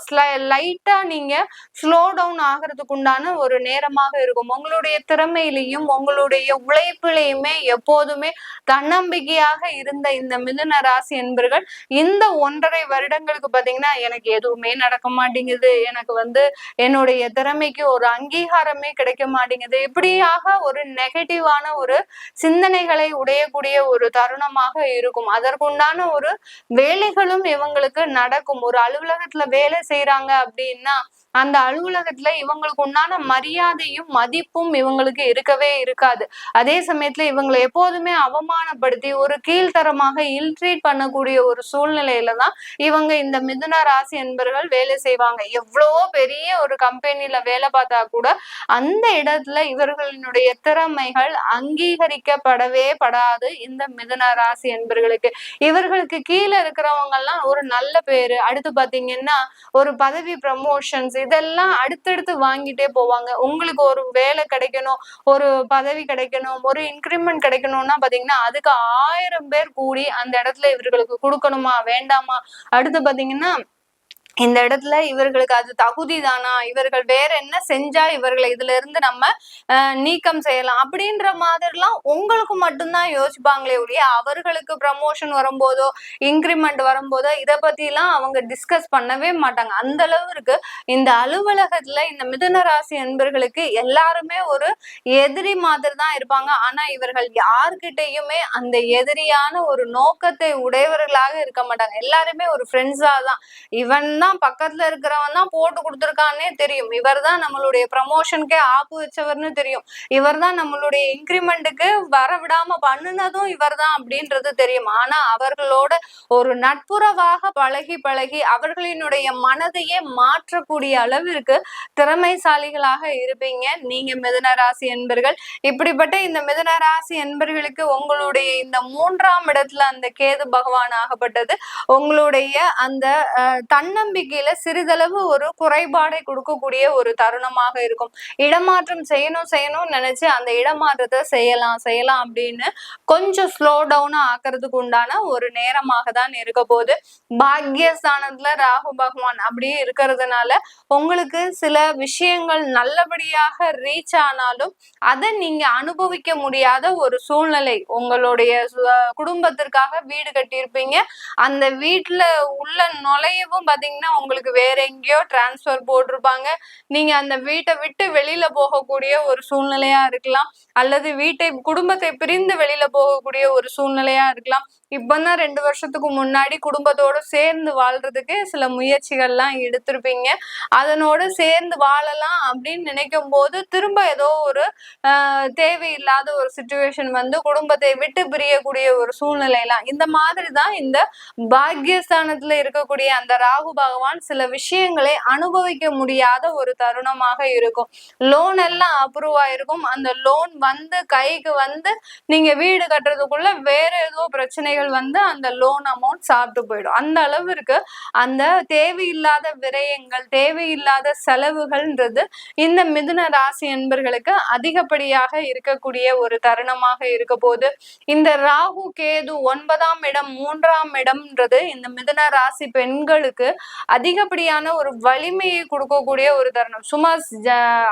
Speaker 1: லைட்டா நீங்க ஸ்லோ டவுன் ஆகிறதுக்கு உண்டான ஒரு நேரமாக இருக்கும். உங்களுடைய திறமையிலையும் உங்களுடைய உழைப்பிலையுமே எப்போதுமே தன்னம்பிக்கையாக இருந்த இந்த மிதுன ராசி என்பர்கள் இந்த 1.5 வருடங்களுக்கு பாத்தீங்கன்னா எனக்கு எதுவுமே நடக்க மாட்டேங்குது, எனக்கு என்னுடைய திறமைக்கு ஒரு அங்கீகாரமே கிடைக்க மாட்டேங்குது, இப்படியாக ஒரு நெகட்டிவான ஒரு சிந்தனைகளை உடையக்கூடிய ஒரு தருணமாக இருக்கும். அதற்குண்டான ஒரு வேலைகளும் இவங்களுக்கு நடக்கும். ஒரு அலுவலகத்துல வேலை செய்யறாங்க அப்படின்னா அந்த அலுவலகத்துல இவங்களுக்கு உண்டான மரியாதையும் மதிப்பும் இவங்களுக்கு இருக்கவே இருக்காது. அதே சமயத்துல இவங்களை எப்போதுமே அவமானப்படுத்தி ஒரு கீழ்த்தரமாக இல்ட்ரீட் பண்ணக்கூடிய ஒரு சூழ்நிலையில தான் இவங்க இந்த மிதுன ராசி என்பர்கள் வேலை செய்வாங்க. எவ்வளவோ பெரிய ஒரு கம்பெனில வேலை பார்த்தா கூட அந்த இடத்துல இவர்களினுடைய திறமைகள் அங்கீகரிக்கப்படவே படாது இந்த மிதுன ராசி என்பர்களுக்கு. இவர்களுக்கு கீழே இருக்கிறவங்க எல்லாம் ஒரு நல்ல பேரு, அடுத்து பாத்தீங்கன்னா ஒரு பதவி ப்ரமோஷன்ஸ் இதெல்லாம் அடுத்தடுத்து வாங்கிட்டே போவாங்க. உங்களுக்கு ஒரு வேலை கிடைக்கணும், ஒரு பதவி கிடைக்கணும், ஒரு இன்கிரிமெண்ட் கிடைக்கணும்னா பாத்தீங்கன்னா அதுக்கு 1000 பேர் கூடி அந்த இடத்துல இவர்களுக்கு கொடுக்கணுமா வேண்டாமா, அடுத்து பாத்தீங்கன்னா இந்த இடத்துல இவர்களுக்கு அது தகுதி தானா, இவர்கள் வேற என்ன செஞ்சா இவர்களை இதுல இருந்து நம்ம நீக்கம் செய்யலாம் அப்படின்ற மாதிரிலாம் உங்களுக்கு மட்டும்தான் யோசிப்பாங்களே ஒழிய அவர்களுக்கு ப்ரமோஷன் வரும்போதோ இன்கிரிமெண்ட் வரும்போதோ இதை பத்தி எல்லாம் அவங்க டிஸ்கஸ் பண்ணவே மாட்டாங்க. அந்த அளவுக்கு இந்த அலுவலகத்துல இந்த மிதுன ராசி என்பர்களுக்கு எல்லாருமே ஒரு எதிரி மாதிரி தான் இருப்பாங்க. ஆனா இவர்கள் யார்கிட்டையுமே அந்த எதிரியான ஒரு நோக்கத்தை உடையவர்களாக இருக்க மாட்டாங்க. எல்லாருமே ஒரு ஃப்ரெண்ட்ஸா தான், இவன் தான் பக்கத்துல இருக்கிறவன் தான் போட்டு கொடுத்துருக்கான்னே தெரியும், இவர் தான் நம்மளுடைய ப்ரமோஷனுக்கே ஆப்பு வச்சவர்னு தெரியும், இவர் தான் நம்மளுடைய இன்கிரிமெண்ட்டுக்கு வர விடாம பண்ணுனதும் இவர் தான் அப்படின்றது தெரியும். ஆனா அவர்களோட ஒரு நட்புறவாக பழகி பழகி அவர்களினுடைய மனதையே மாற்றக்கூடிய அளவிற்கு திறமைசாலிகளாக இருப்பீங்க நீங்க மிதுன ராசி என்பர்கள். இப்படிப்பட்ட இந்த மிதுன ராசி என்பர்களுக்கு உங்களுடைய இந்த 3ஆம் இடத்துல அந்த கேது பகவான் ஆகப்பட்டது உங்களுடைய அந்த தன்னம்பிக்கையில சிறிதளவு ஒரு குறைபாடை கொடுக்கக்கூடிய ஒரு தருணமாக இருக்கும். இடமாற்றம் செய்யணும்னு நினைச்சு அந்த இடமாற்றத்தை செய்யலாம் அப்படின்னு கொஞ்சம் ஸ்லோ டவுனா ஆக்குறதுக்கு உண்டான ஒரு நேரமாக தான் இருக்க போகுது. பாக்யஸ்தானத்துல ராகு பகவான் அப்படியே இருக்கிறதுனால உங்களுக்கு சில விஷயங்கள் நல்லபடியாக ரீச் ஆனாலும் அதை நீங்க அனுபவிக்க முடியாத ஒரு சூழ்நிலை. உங்களுடைய குடும்பத்திற்காக வீடு கட்டியிருப்பீங்க, அந்த வீட்டுல உள்ள நுழையவும் பாத்தீங்கன்னா உங்களுக்கு வேற எங்கேயோ டிரான்ஸ்பர் போட்டிருப்பாங்க, நீங்க அந்த வீட்டை விட்டு வெளியில போகக்கூடிய ஒரு சூழ்நிலையா இருக்கலாம், அல்லது குடும்பத்தை பிரிந்து வெளியில போகக்கூடிய ஒரு சூழ்நிலையா இருக்கலாம். இப்பதான் 2 வருஷத்துக்கு முன்னாடி குடும்பத்தோட சேர்ந்து வாழ்றதுக்கு சில முயற்சிகள்லாம் எடுத்திருப்பீங்க, அதனோட சேர்ந்து வாழலாம் அப்படின்னு நினைக்கும் போது திரும்ப ஏதோ ஒரு தேவையில்லாத ஒரு சிச்சுவேஷன் குடும்பத்தை விட்டு பிரியக்கூடிய ஒரு சூழ்நிலைலாம். இந்த மாதிரிதான் இந்த பாக்யஸ்தானத்துல இருக்கக்கூடிய அந்த ராகு பகவான் சில விஷயங்களை அனுபவிக்க முடியாத ஒரு தருணமாக இருக்கும். லோன் எல்லாம் அப்ரூவ் ஆயிருக்கும், அந்த லோன் கைக்கு நீங்க வீடு கட்டுறதுக்குள்ள வேற ஏதோ பிரச்சனை பிரச்சனைகள் வந்து அந்த லோன் அமௌண்ட் சாப்பிட்டு போயிடும். அந்த அளவிற்கு அந்த தேவையில்லாத விரயங்கள், தேவையில்லாத செலவுகள்ன்றது இந்த மிதுன ராசி என்பர்களுக்கு அதிகப்படியாக இருக்கக்கூடிய ஒரு தருணமாக இருக்க போது. இந்த ராகு கேது 9ஆம் இடம் 3ஆம் இடம்ன்றது இந்த மிதுன ராசி பெண்களுக்கு அதிகப்படியான ஒரு வலிமையை கொடுக்கக்கூடிய ஒரு தருணம். சும்மா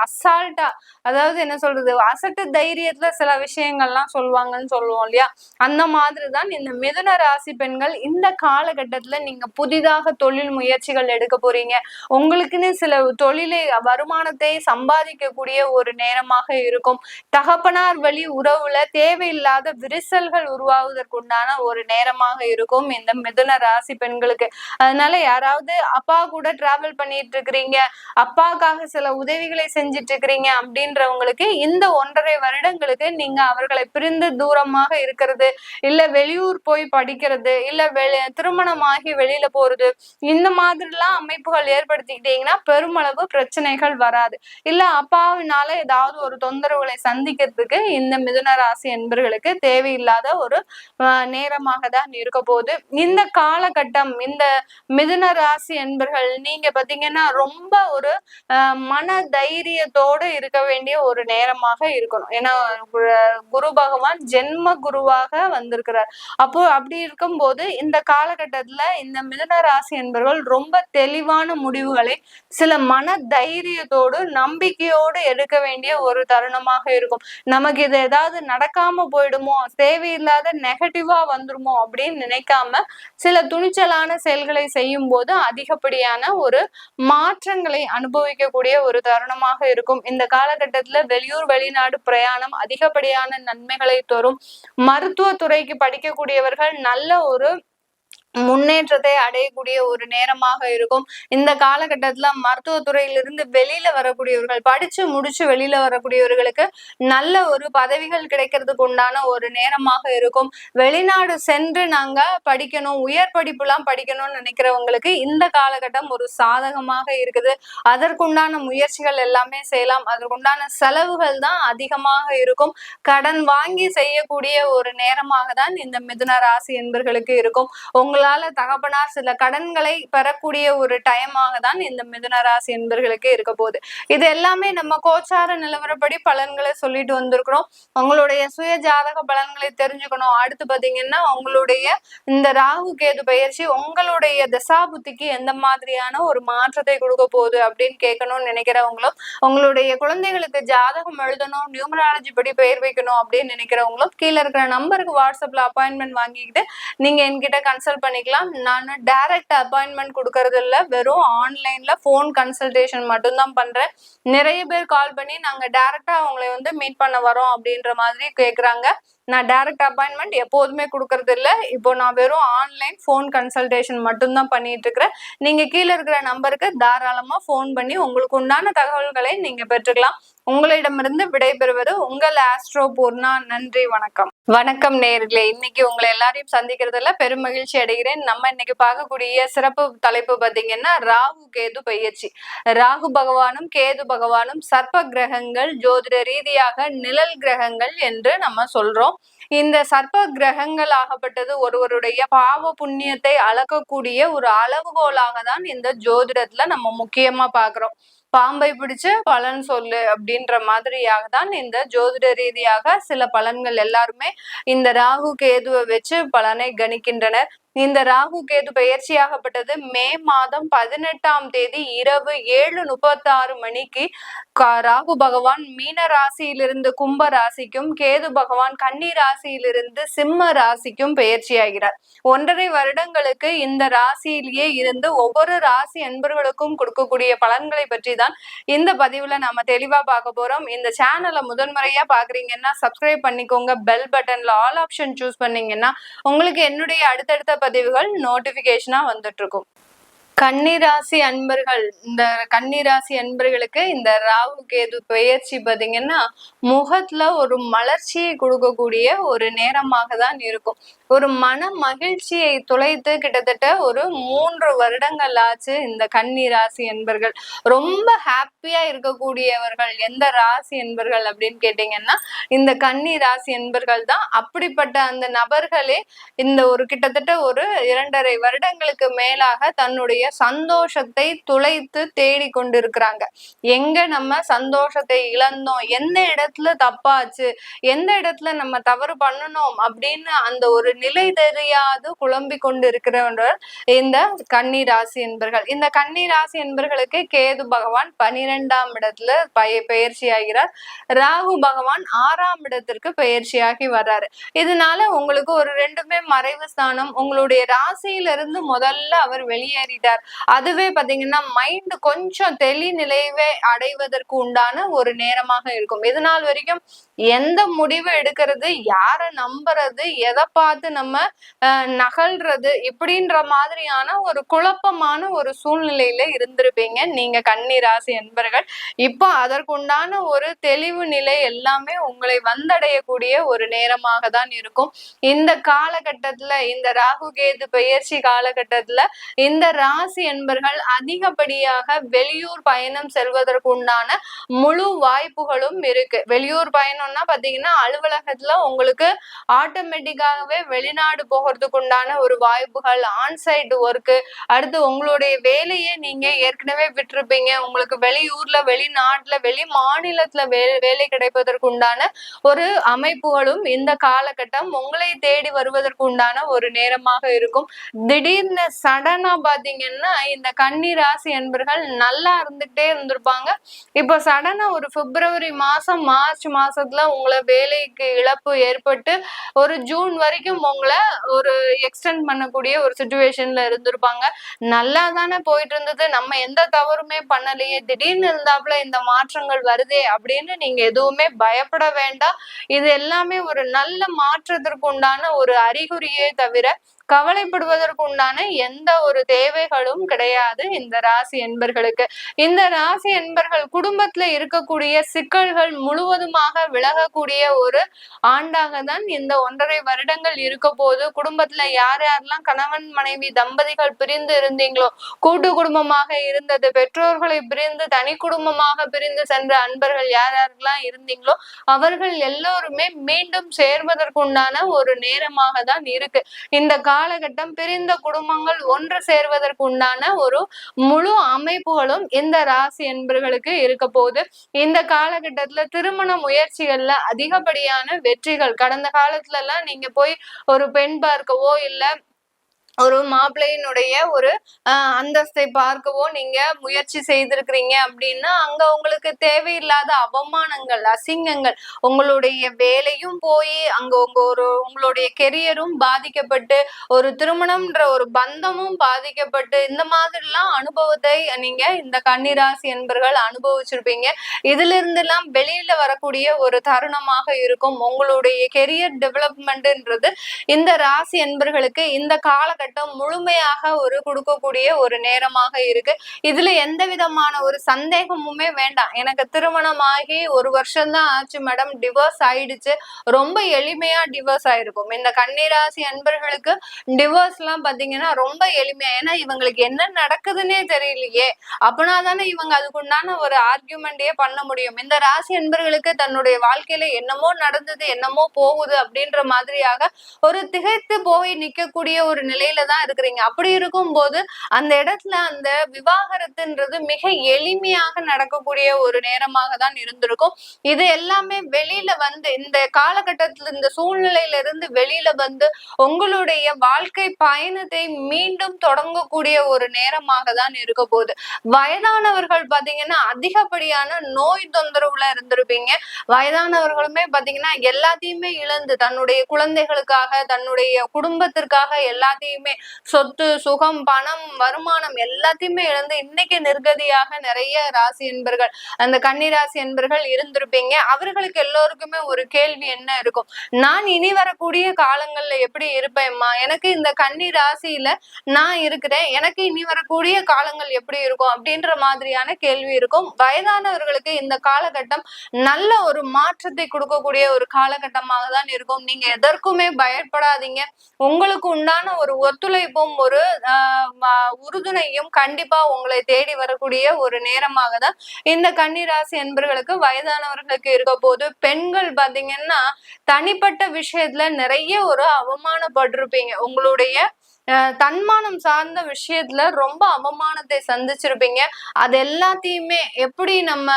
Speaker 1: அசால்ட்டா, அதாவது என்ன சொல்றது, அசட்டு தைரியத்துல சில விஷயங்கள்லாம் சொல்லுவாங்கன்னு சொல்லுவோம் இல்லையா, அந்த மாதிரிதான் இந்த மிதுன ராசி பெண்கள் இந்த காலகட்டத்துல நீங்க புதிதாக தொழில் முயற்சிகள் எடுக்க போறீங்க. உங்களுக்குன்னு சில தொழிலை வருமானத்தை சம்பாதிக்கக்கூடிய ஒரு நேரமாக இருக்கும். தகப்பனார் வழி உறவுல தேவையில்லாத விரிசல்கள் உருவாவதற்குண்டான ஒரு நேரமாக இருக்கும் இந்த மிதுன ராசி பெண்களுக்கு. அதனால யாராவது அப்பா கூட டிராவல் பண்ணிட்டு இருக்கிறீங்க, அப்பாவுக்காக சில உதவிகளை செஞ்சிட்டு இருக்கிறீங்க அப்படின்றவங்களுக்கு இந்த 1.5 வருடங்களுக்கு நீங்க அவர்களை பிரிந்து தூரமாக இருக்கிறது, இல்ல வெளியூர் போய் படிக்கிறது, இல்ல திருமணமாகி வெளியில போறது, இந்த மாதிரிலாம் அமைப்புகள் ஏற்படுத்திக்கிட்டீங்கன்னா பெருமளவு பிரச்சனைகள் வராது. இல்ல அப்பாவினால ஏதாவது ஒரு தொந்தரவுகளை சந்திக்கிறதுக்கு இந்த மிதுன ராசி என்பர்களுக்கு தேவையில்லாத ஒரு நேரமாக தான் இருக்க போகுது. இந்த காலகட்டம் இந்த மிதுன ராசி என்பர்கள் நீங்க பாத்தீங்கன்னா ரொம்ப ஒரு மன தைரியத்தோடு இருக்க வேண்டிய ஒரு நேரமாக இருக்கணும். ஏன்னா குரு பகவான் ஜென்ம குருவாக வந்திருக்கிறார். அப்போ அப்படி இருக்கும்போது இந்த காலகட்டத்துல இந்த மிதுன ராசி என்பவர்கள் ரொம்ப தெளிவான முடிவுகளை சில மன தைரியத்தோடு நம்பிக்கையோடு எடுக்க வேண்டிய ஒரு தருணமாக இருக்கும். நமக்கு இது ஏதாவது நடக்காம போயிடுமோ, தேவையில்லாத நெகட்டிவா வந்துருமோ அப்படின்னு நினைக்காம சில துணிச்சலான செயல்களை செய்யும் போது அதிகப்படியான ஒரு மாற்றங்களை அனுபவிக்கக்கூடிய ஒரு தருணமாக இருக்கும். இந்த காலகட்டத்துல வெளியூர் வெளிநாடு பிரயாணம் அதிகப்படியான நன்மைகளை தரும். மருத்துவத்துறைக்கு படிக்கக்கூடியவர்கள் நல்ல ஒரு முன்னேற்றத்தை அடையக்கூடிய ஒரு நேரமாக இருக்கும். இந்த காலகட்டத்துல மருத்துவத்துறையிலிருந்து வெளியில வரக்கூடியவர்கள், படிச்சு முடிச்சு வெளியில வரக்கூடியவர்களுக்கு நல்ல ஒரு பதவிகள் கிடைக்கிறதுக்கு உண்டான ஒரு நேரமாக இருக்கும். வெளிநாடு சென்று நாங்க படிக்கணும், உயர் படிப்புலாம் படிக்கணும்னு நினைக்கிறவங்களுக்கு இந்த காலகட்டம் ஒரு சாதகமாக இருக்குது. அதற்குண்டான முயற்சிகள் எல்லாமே செய்யலாம். அதற்குண்டான செலவுகள் தான் அதிகமாக இருக்கும். கடன் வாங்கி செய்யக்கூடிய ஒரு நேரமாக தான் இந்த மிதுன ராசி என்பர்களுக்கு இருக்கும். உங்களால தகப்பனார் சில கடன்களை பெறக்கூடிய ஒரு டைமாக தான் இந்த மிதுன ராசி என்பர்களுக்கு இருக்க போகுது. இது எல்லாமே நம்ம கோச்சார நிலவரப்படி பலன்களை சொல்லிட்டு வந்திருக்கிறோம். உங்களுடைய சுய ஜாதக பலன்களை தெரிஞ்சுக்கணும். அடுத்து பாத்தீங்கன்னா உங்களுடைய இந்த ராகு கேது பயிற்சி உங்களுடைய தசாபுத்திக்கு எந்த மாதிரியான ஒரு மாற்றத்தை கொடுக்க போகுது அப்படின்னு கேட்கணும்னு நினைக்கிறவங்களும், உங்களுடைய குழந்தைகளுக்கு ஜாதகம் எழுதணும், நியூமராலஜி படி பெயர் வைக்கணும் அப்படின்னு நினைக்கிறவங்களும் கீழே இருக்கிற நம்பருக்கு வாட்ஸ்அப்ல அப்பாயின்மெண்ட் வாங்கிக்கிட்டு நீங்க என்கிட்ட கன்சல்ட் பண்ணிக்கலாம். நான் டைரக்ட் அப்பாயின்மெண்ட் கொடுக்கறது இல்ல, வெறும் ஆன்லைன்ல போன் கன்சல்டேஷன் மட்டும்தான் பண்றேன். நிறைய பேர் கால் பண்ணி நாங்க டைரக்டா அவங்களை வந்து மீட் பண்ண வரோம் அப்படின்ற மாதிரி கேக்குறாங்க. நான் டைரக்ட் அப்பாயின்மெண்ட் எப்போதுமே கொடுக்கறது இல்லை. இப்போ நான் வெறும் ஆன்லைன் போன் கன்சல்டேஷன் மட்டும்தான் பண்ணிட்டு இருக்கிறேன். நீங்க கீழே இருக்கிற நம்பருக்கு தாராளமா போன் பண்ணி உங்களுக்கு உண்டான தகவல்களை நீங்க பெற்றுக்கலாம். உங்களிடமிருந்து விடைபெறுவது உங்கள் ஆஸ்ட்ரோ பூர்ணா. நன்றி, வணக்கம். வணக்கம் நேயர்களே, இன்னைக்கு உங்களை எல்லாரையும் சந்திக்கிறதுல பெரும் மகிழ்ச்சி அடைகிறேன். நம்ம இன்னைக்கு பார்க்கக்கூடிய சிறப்பு தலைப்பு பாத்தீங்கன்னா ராகு கேது பயிற்சி. ராகு பகவானும் கேது பகவானும் சர்ப்ப கிரகங்கள், ஜோதிட ரீதியாக நிழல் கிரகங்கள் என்று நம்ம சொல்றோம். இந்த சர்ப்ப கிரகங்கள் ஆகப்பட்டது ஒருவருடைய பாவ புண்ணியத்தை அளக்கக்கூடிய ஒரு அளவுகோலாக தான் இந்த ஜோதிடத்துல நம்ம முக்கியமா பாக்குறோம். பாம்பை பிடிச்சு பலன் சொல்லு அப்படின்ற மாதிரியாக தான் இந்த ஜோதிட ரீதியாக சில பலன்கள் எல்லாருமே இந்த ராகு கேதுவை வச்சு பலனை கணிக்கின்றனர். இந்த ராகு கேது பயிற்சியாகப்பட்டது மே மாதம் 18ஆம் தேதி இரவு 7:36 மணிக்கு ராகு பகவான் மீன ராசியிலிருந்து கும்ப ராசிக்கும், கேது பகவான் கன்னி ராசியிலிருந்து சிம்ம ராசிக்கும் பயிற்சியாகிறார். 1.5 வருடங்களுக்கு இந்த ராசியிலேயே இருந்து ஒவ்வொரு ராசி அன்பர்களுக்கும் கொடுக்கக்கூடிய பலன்களை பற்றி தான் இந்த பதிவுல நம்ம தெளிவா பார்க்க போறோம். இந்த சேனலை முதன்முறையா பாக்குறீங்கன்னா சப்ஸ்கிரைப் பண்ணிக்கோங்க. பெல் பட்டன்ல ஆல் ஆப்ஷன் சூஸ் பண்ணீங்கன்னா உங்களுக்கு என்னுடைய அடுத்தடுத்த பதிவுகள் நோட்டிபிகேஷனா வந்துட்டு இருக்கும். கன்னிராசி அன்பர்கள், இந்த கன்னிராசி அன்பர்களுக்கு இந்த ராகு கேது பெயர்ச்சி பாத்தீங்கன்னா முகத்துல ஒரு மலர்ச்சியை கொடுக்கக்கூடிய ஒரு நேரமாக தான் இருக்கும். ஒரு மன மகிழ்ச்சியை துளைத்து கிட்டத்தட்ட ஒரு 3 வருடங்கள் ஆச்சு இந்த கன்னிராசி அன்பர்கள். ரொம்ப ஹாப்பியா இருக்கக்கூடியவர்கள் எந்த ராசி என்பர்கள் அப்படின்னு கேட்டீங்கன்னா இந்த கன்னி ராசி என்பர்கள் தான். அப்படிப்பட்ட அந்த நபர்களே இந்த ஒரு கிட்டத்தட்ட ஒரு 2.5 வருடங்களுக்கு மேலாக தன்னுடைய சந்தோஷத்தை துளைத்து தேடி கொண்டிருக்கிறாங்க. எங்க நம்ம சந்தோஷத்தை இழந்தோம், எந்த இடத்துல தப்பாச்சு, எந்த இடத்துல நம்ம தவறு பண்ணணும் அப்படின்னு அந்த ஒரு நிலை தெரியாது குழம்பி கொண்டு இருக்கிறவர்கள் இந்த கன்னி ராசி என்பர்கள். இந்த கன்னி ராசி என்பர்களுக்கு கேது பகவான் 12ஆம் இடத்துல பெயர்ச்சி ஆகிறார். ராகு பகவான் 6ஆம் இடத்திற்கு பெயர்ச்சியாகி வர்றாரு. இதனால உங்களுக்கு ஒரு 2மே மறைவு ஸ்தானம். உங்களுடைய ராசியிலிருந்து முதல்ல அவர் வெளியேறிட்டார். அதுவே பாத்தீங்கன்னா மைண்ட் கொஞ்சம் தெளிநிலைவை அடைவதற்கு உண்டான ஒரு நேரமாக இருக்கும். இது நாள் வரைக்கும் எந்த முடிவு எடுக்கிறது, யார நம்புறது, எதை பார்த்து நம்ம நகல்றது இப்படின்ற மாதிரியான ஒரு குழப்பமான ஒரு சூழ்நிலையில இருந்திருப்பீங்க நீங்க கன்னி ராசி என்பர்கள். இப்போ அதற்குண்டான ஒரு தெளிவு நிலை எல்லாமே உங்களை வந்தடையக்கூடிய ஒரு நேரமாக தான் இருக்கும். இந்த காலகட்டத்துல, இந்த ராகு கேது பெயர்ச்சி காலகட்டத்துல இந்த ராசி என்பர்கள் அதிகப்படியாக வெளியூர் பயணம் செல்வதற்கு உண்டான முழு வாய்ப்புகளும் இருக்கு. வெளியூர் பயணம்னா பாத்தீங்கன்னா அலுவலகத்துல உங்களுக்கு ஆட்டோமேட்டிக்காகவே வெளிநாடு போகிறதுக்கு உண்டான ஒரு வாய்ப்புகள், ஆன்சைட் ஒர்க்கு, அடுத்து உங்களுடைய வேலையை நீங்க ஏற்கனவே விட்டுருப்பீங்க, உங்களுக்கு வெளியூர்ல வெளிநாட்டுல வெளி மாநிலத்துல வேலை கிடைப்பதற்கு உண்டான ஒரு அமைப்புகளும் இந்த காலகட்டம் உங்களை தேடி வருவதற்கு உண்டான ஒரு நேரமாக இருக்கும். திடீர்னு சடனா பாத்தீங்கன்னா இந்த கன்னி ராசி என்பர்கள் நல்லா இருந்துகிட்டே இருந்திருப்பாங்க. இப்ப சடனா ஒரு பிப்ரவரி மாசம் மார்ச் மாசத்துல உங்களை வேலைக்கு இழப்பு ஏற்பட்டு ஒரு ஜூன் வரைக்கும் உங்களை ஒரு எக்ஸ்டெண்ட் பண்ணக்கூடிய ஒரு சிச்சுவேஷன்ல இருந்திருப்பாங்க. நல்லா தானே போயிட்டு இருந்தது, நம்ம எந்த தவறுமே பண்ணலையே, திடீர்னு இருந்தாப்புல இந்த மாற்றங்கள் வருதே அப்படின்னு நீங்க எதுவுமே பயப்பட வேண்டாம். இது எல்லாமே ஒரு நல்ல மாற்றத்திற்கு உண்டான ஒரு அறிகுறியே தவிர கவலைப்படுவதற்கு உண்டான எந்த ஒரு தேவைகளும் கிடையாது இந்த ராசி என்பர்களுக்கு. இந்த ராசி என்பர்கள் குடும்பத்துல இருக்கக்கூடிய சிக்கல்கள் முழுவதுமாக விலகக்கூடிய ஒரு ஆண்டாக தான் இந்த 1.5 வருடங்கள் இருக்க போது. குடும்பத்துல யார் யாரெல்லாம் கணவன் மனைவி தம்பதிகள் பிரிந்து இருந்தீங்களோ, கூட்டு குடும்பமாக இருந்தது, பெற்றோர்களை பிரிந்து தனி குடும்பமாக பிரிந்து சென்ற அன்பர்கள் யார் யாரெல்லாம் இருந்தீங்களோ அவர்கள் எல்லோருமே மீண்டும் சேர்வதற்கு உண்டான ஒரு நேரமாக தான் இருக்கு. இந்த காலகட்டம் பிரிந்த குடும்பங்கள் ஒன்று சேர்வதற்கு உண்டான ஒரு முழு அமைப்புகளும் இந்த ராசி என்பர்களுக்கு இருக்க போகுது. இந்த காலகட்டத்துல திருமண முயற்சிகள்ல அதிகப்படியான வெற்றிகள், கடந்த காலத்துல எல்லாம் நீங்க போய் ஒரு பெண் பார்க்கவோ இல்ல ஒரு மாப்பிள்ளையினுடைய ஒரு அந்தஸ்தை பார்க்கவோ நீங்க முயற்சி செய்திருக்கிறீங்க அப்படின்னா அங்க உங்களுக்கு தேவையில்லாத அவமானங்கள், அசிங்கங்கள், உங்களுடைய வேலையும் போய் அங்க உங்களுடைய கெரியரும் பாதிக்கப்பட்டு ஒரு திருமணம்ன்ற ஒரு பந்தமும் பாதிக்கப்பட்டு இந்த மாதிரிலாம் அனுபவத்தை நீங்க இந்த கன்னிராசி என்பர்கள் அனுபவிச்சிருப்பீங்க. இதுல இருந்து எல்லாம் வெளியில வரக்கூடிய ஒரு தருணமாக இருக்கும். உங்களுடைய கெரியர் டெவலப்மெண்ட்ன்றது இந்த ராசி என்பர்களுக்கு இந்த காலகட்டம் முழுமையாக ஒரு கொடுக்கக்கூடிய ஒரு நேரமாக இருக்கு. இதுல எந்த விதமான ஒரு சந்தேகமுமே வேண்டாம். எனக்கு திருமணமாகி 1 வருஷம் தான் ஆச்சு மேடம், டிவோர்ஸ் ஆயிடுச்சு, ரொம்ப எளிமையா டிவோர்ஸ் ஆயிருக்கும். இந்த கன்னிராசி அன்பர்களுக்கு டிவோர்ஸ் எல்லாம் பாத்தீங்கன்னா ரொம்ப எளிமையா, ஏன்னா இவங்களுக்கு என்ன நடக்குதுன்னே தெரியலையே, அப்பனா தானே இவங்க அதுக்குண்டான ஒரு ஆர்கியூமெண்டே பண்ண முடியும். இந்த ராசி அன்பர்களுக்கு தன்னுடைய வாழ்க்கையில என்னமோ நடந்தது, என்னமோ போகுது அப்படின்ற மாதிரியாக ஒரு திகைத்து போய் நிக்கக்கூடிய ஒரு நிலையில தான் இருக்கிறீங்க. அப்படி இருக்கும் போது அந்த இடத்துல அந்த விவாகரத்துன்றது மிக எளிமையாக நடக்கக்கூடிய ஒரு நேரமாக தான் இருந்திருக்கும். இது எல்லாமே வெளியில வந்து இந்த காலகட்டத்துல இந்த சூழ்நிலையில இருந்து வெளியில வந்து உங்களுடைய வாழ்க்கை பயணத்தை மீண்டும் தொடங்கக்கூடிய ஒரு நேரமாக தான் இருக்க போகுது. வயதானவர்கள் பாத்தீங்கன்னா அதிகப்படியான நோய் தொந்தரவுல இருந்திருப்பீங்க. வயதானவர்களுமே பாத்தீங்கன்னா எல்லாத்தையுமே இழந்து தன்னுடைய குழந்தைகளுக்காக தன்னுடைய குடும்பத்திற்காக எல்லாத்தையுமே எல்லாத்தையுமே சொத்து, சுகம், பணம், வருமானம் எல்லாத்தையுமே இழந்து இன்னைக்கு நிர்கதியாக நிறைய ராசி என்பர்கள், அந்த கன்னிராசி என்பர்கள் இருந்திருப்பீங்க. அவர்களுக்கு எல்லோருக்குமே ஒரு கேள்வி என்ன இருக்கும், நான் இனி வரக்கூடிய காலங்கள்ல எப்படி இருப்பேன்மா, எனக்கு இந்த கன்னி ராசியில நான் இருக்கிறேன், எனக்கு இனி வரக்கூடிய காலங்கள் எப்படி இருக்கும் அப்படின்ற மாதிரியான கேள்வி இருக்கும். வயதானவர்களுக்கு இந்த காலகட்டம் நல்ல ஒரு மாற்றத்தை கொடுக்கக்கூடிய ஒரு காலகட்டமாக தான் இருக்கும். நீங்க எதற்குமே பயப்படாதீங்க. உங்களுக்கு உண்டான ஒரு ஒத்துழைப்பும் ஒரு உறுதுணையும் கண்டிப்பா உங்களை தேடி வரக்கூடிய ஒரு நேரமாக தான் இந்த கன்னிராசி என்பர்களுக்கு வயதானவர்களுக்கு இருக்க போது. பெண்கள் பாத்தீங்கன்னா தனிப்பட்ட விஷயத்துல நிறைய ஒரு அவமானப்பட்டிருப்பீங்க. உங்களுடைய தன்மானம் சார்ந்த விஷயத்துல ரொம்ப அவமானத்தை சந்திச்சிருப்பீங்க. அது எல்லாத்தையுமே எப்படி நம்ம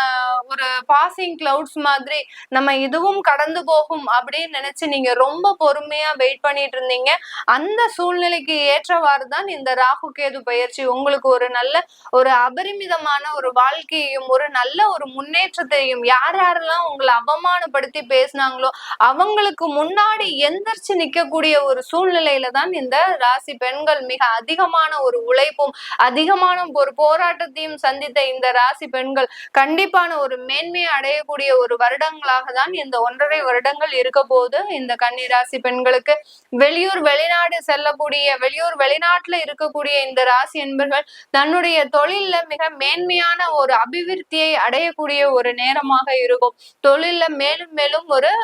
Speaker 1: ஒரு பாசிங் கிளவுட்ஸ் மாதிரி நம்ம இதுவும் கடந்து போகும் அப்படின்னு நினைச்சு நீங்க ரொம்ப பொறுமையா வெயிட் பண்ணிட்டு இருந்தீங்க. அந்த சூழ்நிலைக்கு ஏற்றவாறு தான் இந்த ராகு கேது பயிற்சி உங்களுக்கு ஒரு நல்ல ஒரு அபரிமிதமான ஒரு வாழ்க்கையையும் ஒரு நல்ல ஒரு முன்னேற்றத்தையும், யார் யாரெல்லாம் உங்களை அவமானப்படுத்தி பேசினாங்களோ அவங்களுக்கு முன்னாடி எந்திரிச்சு நிக்கக்கூடிய ஒரு சூழ்நிலையில தான் இந்த ராசி பெண்கள் மிக அதிகமான ஒரு உழைப்பும் அதிகமான ஒரு போராட்டத்தையும் சந்தித்த இந்த ராசி பெண்கள் கண்டிப்பான ஒரு மேன்மையை அடையக்கூடிய ஒரு வருடங்களாக தான் இந்த 1.5 வருடங்கள் இருக்க போது. இந்த கன்னி ராசி பெண்களுக்கு வெளியூர் வெளிநாடு செல்லக்கூடிய, வெளியூர் வெளிநாட்டுல இருக்கக்கூடிய இந்த ராசி என்பர்கள் தன்னுடைய தொழில்ல மிக மேன்மையான ஒரு அபிவிருத்தியை அடையக்கூடிய ஒரு நேரமாக இருக்கும். தொழில்ல மேலும் மேலும் ஒரு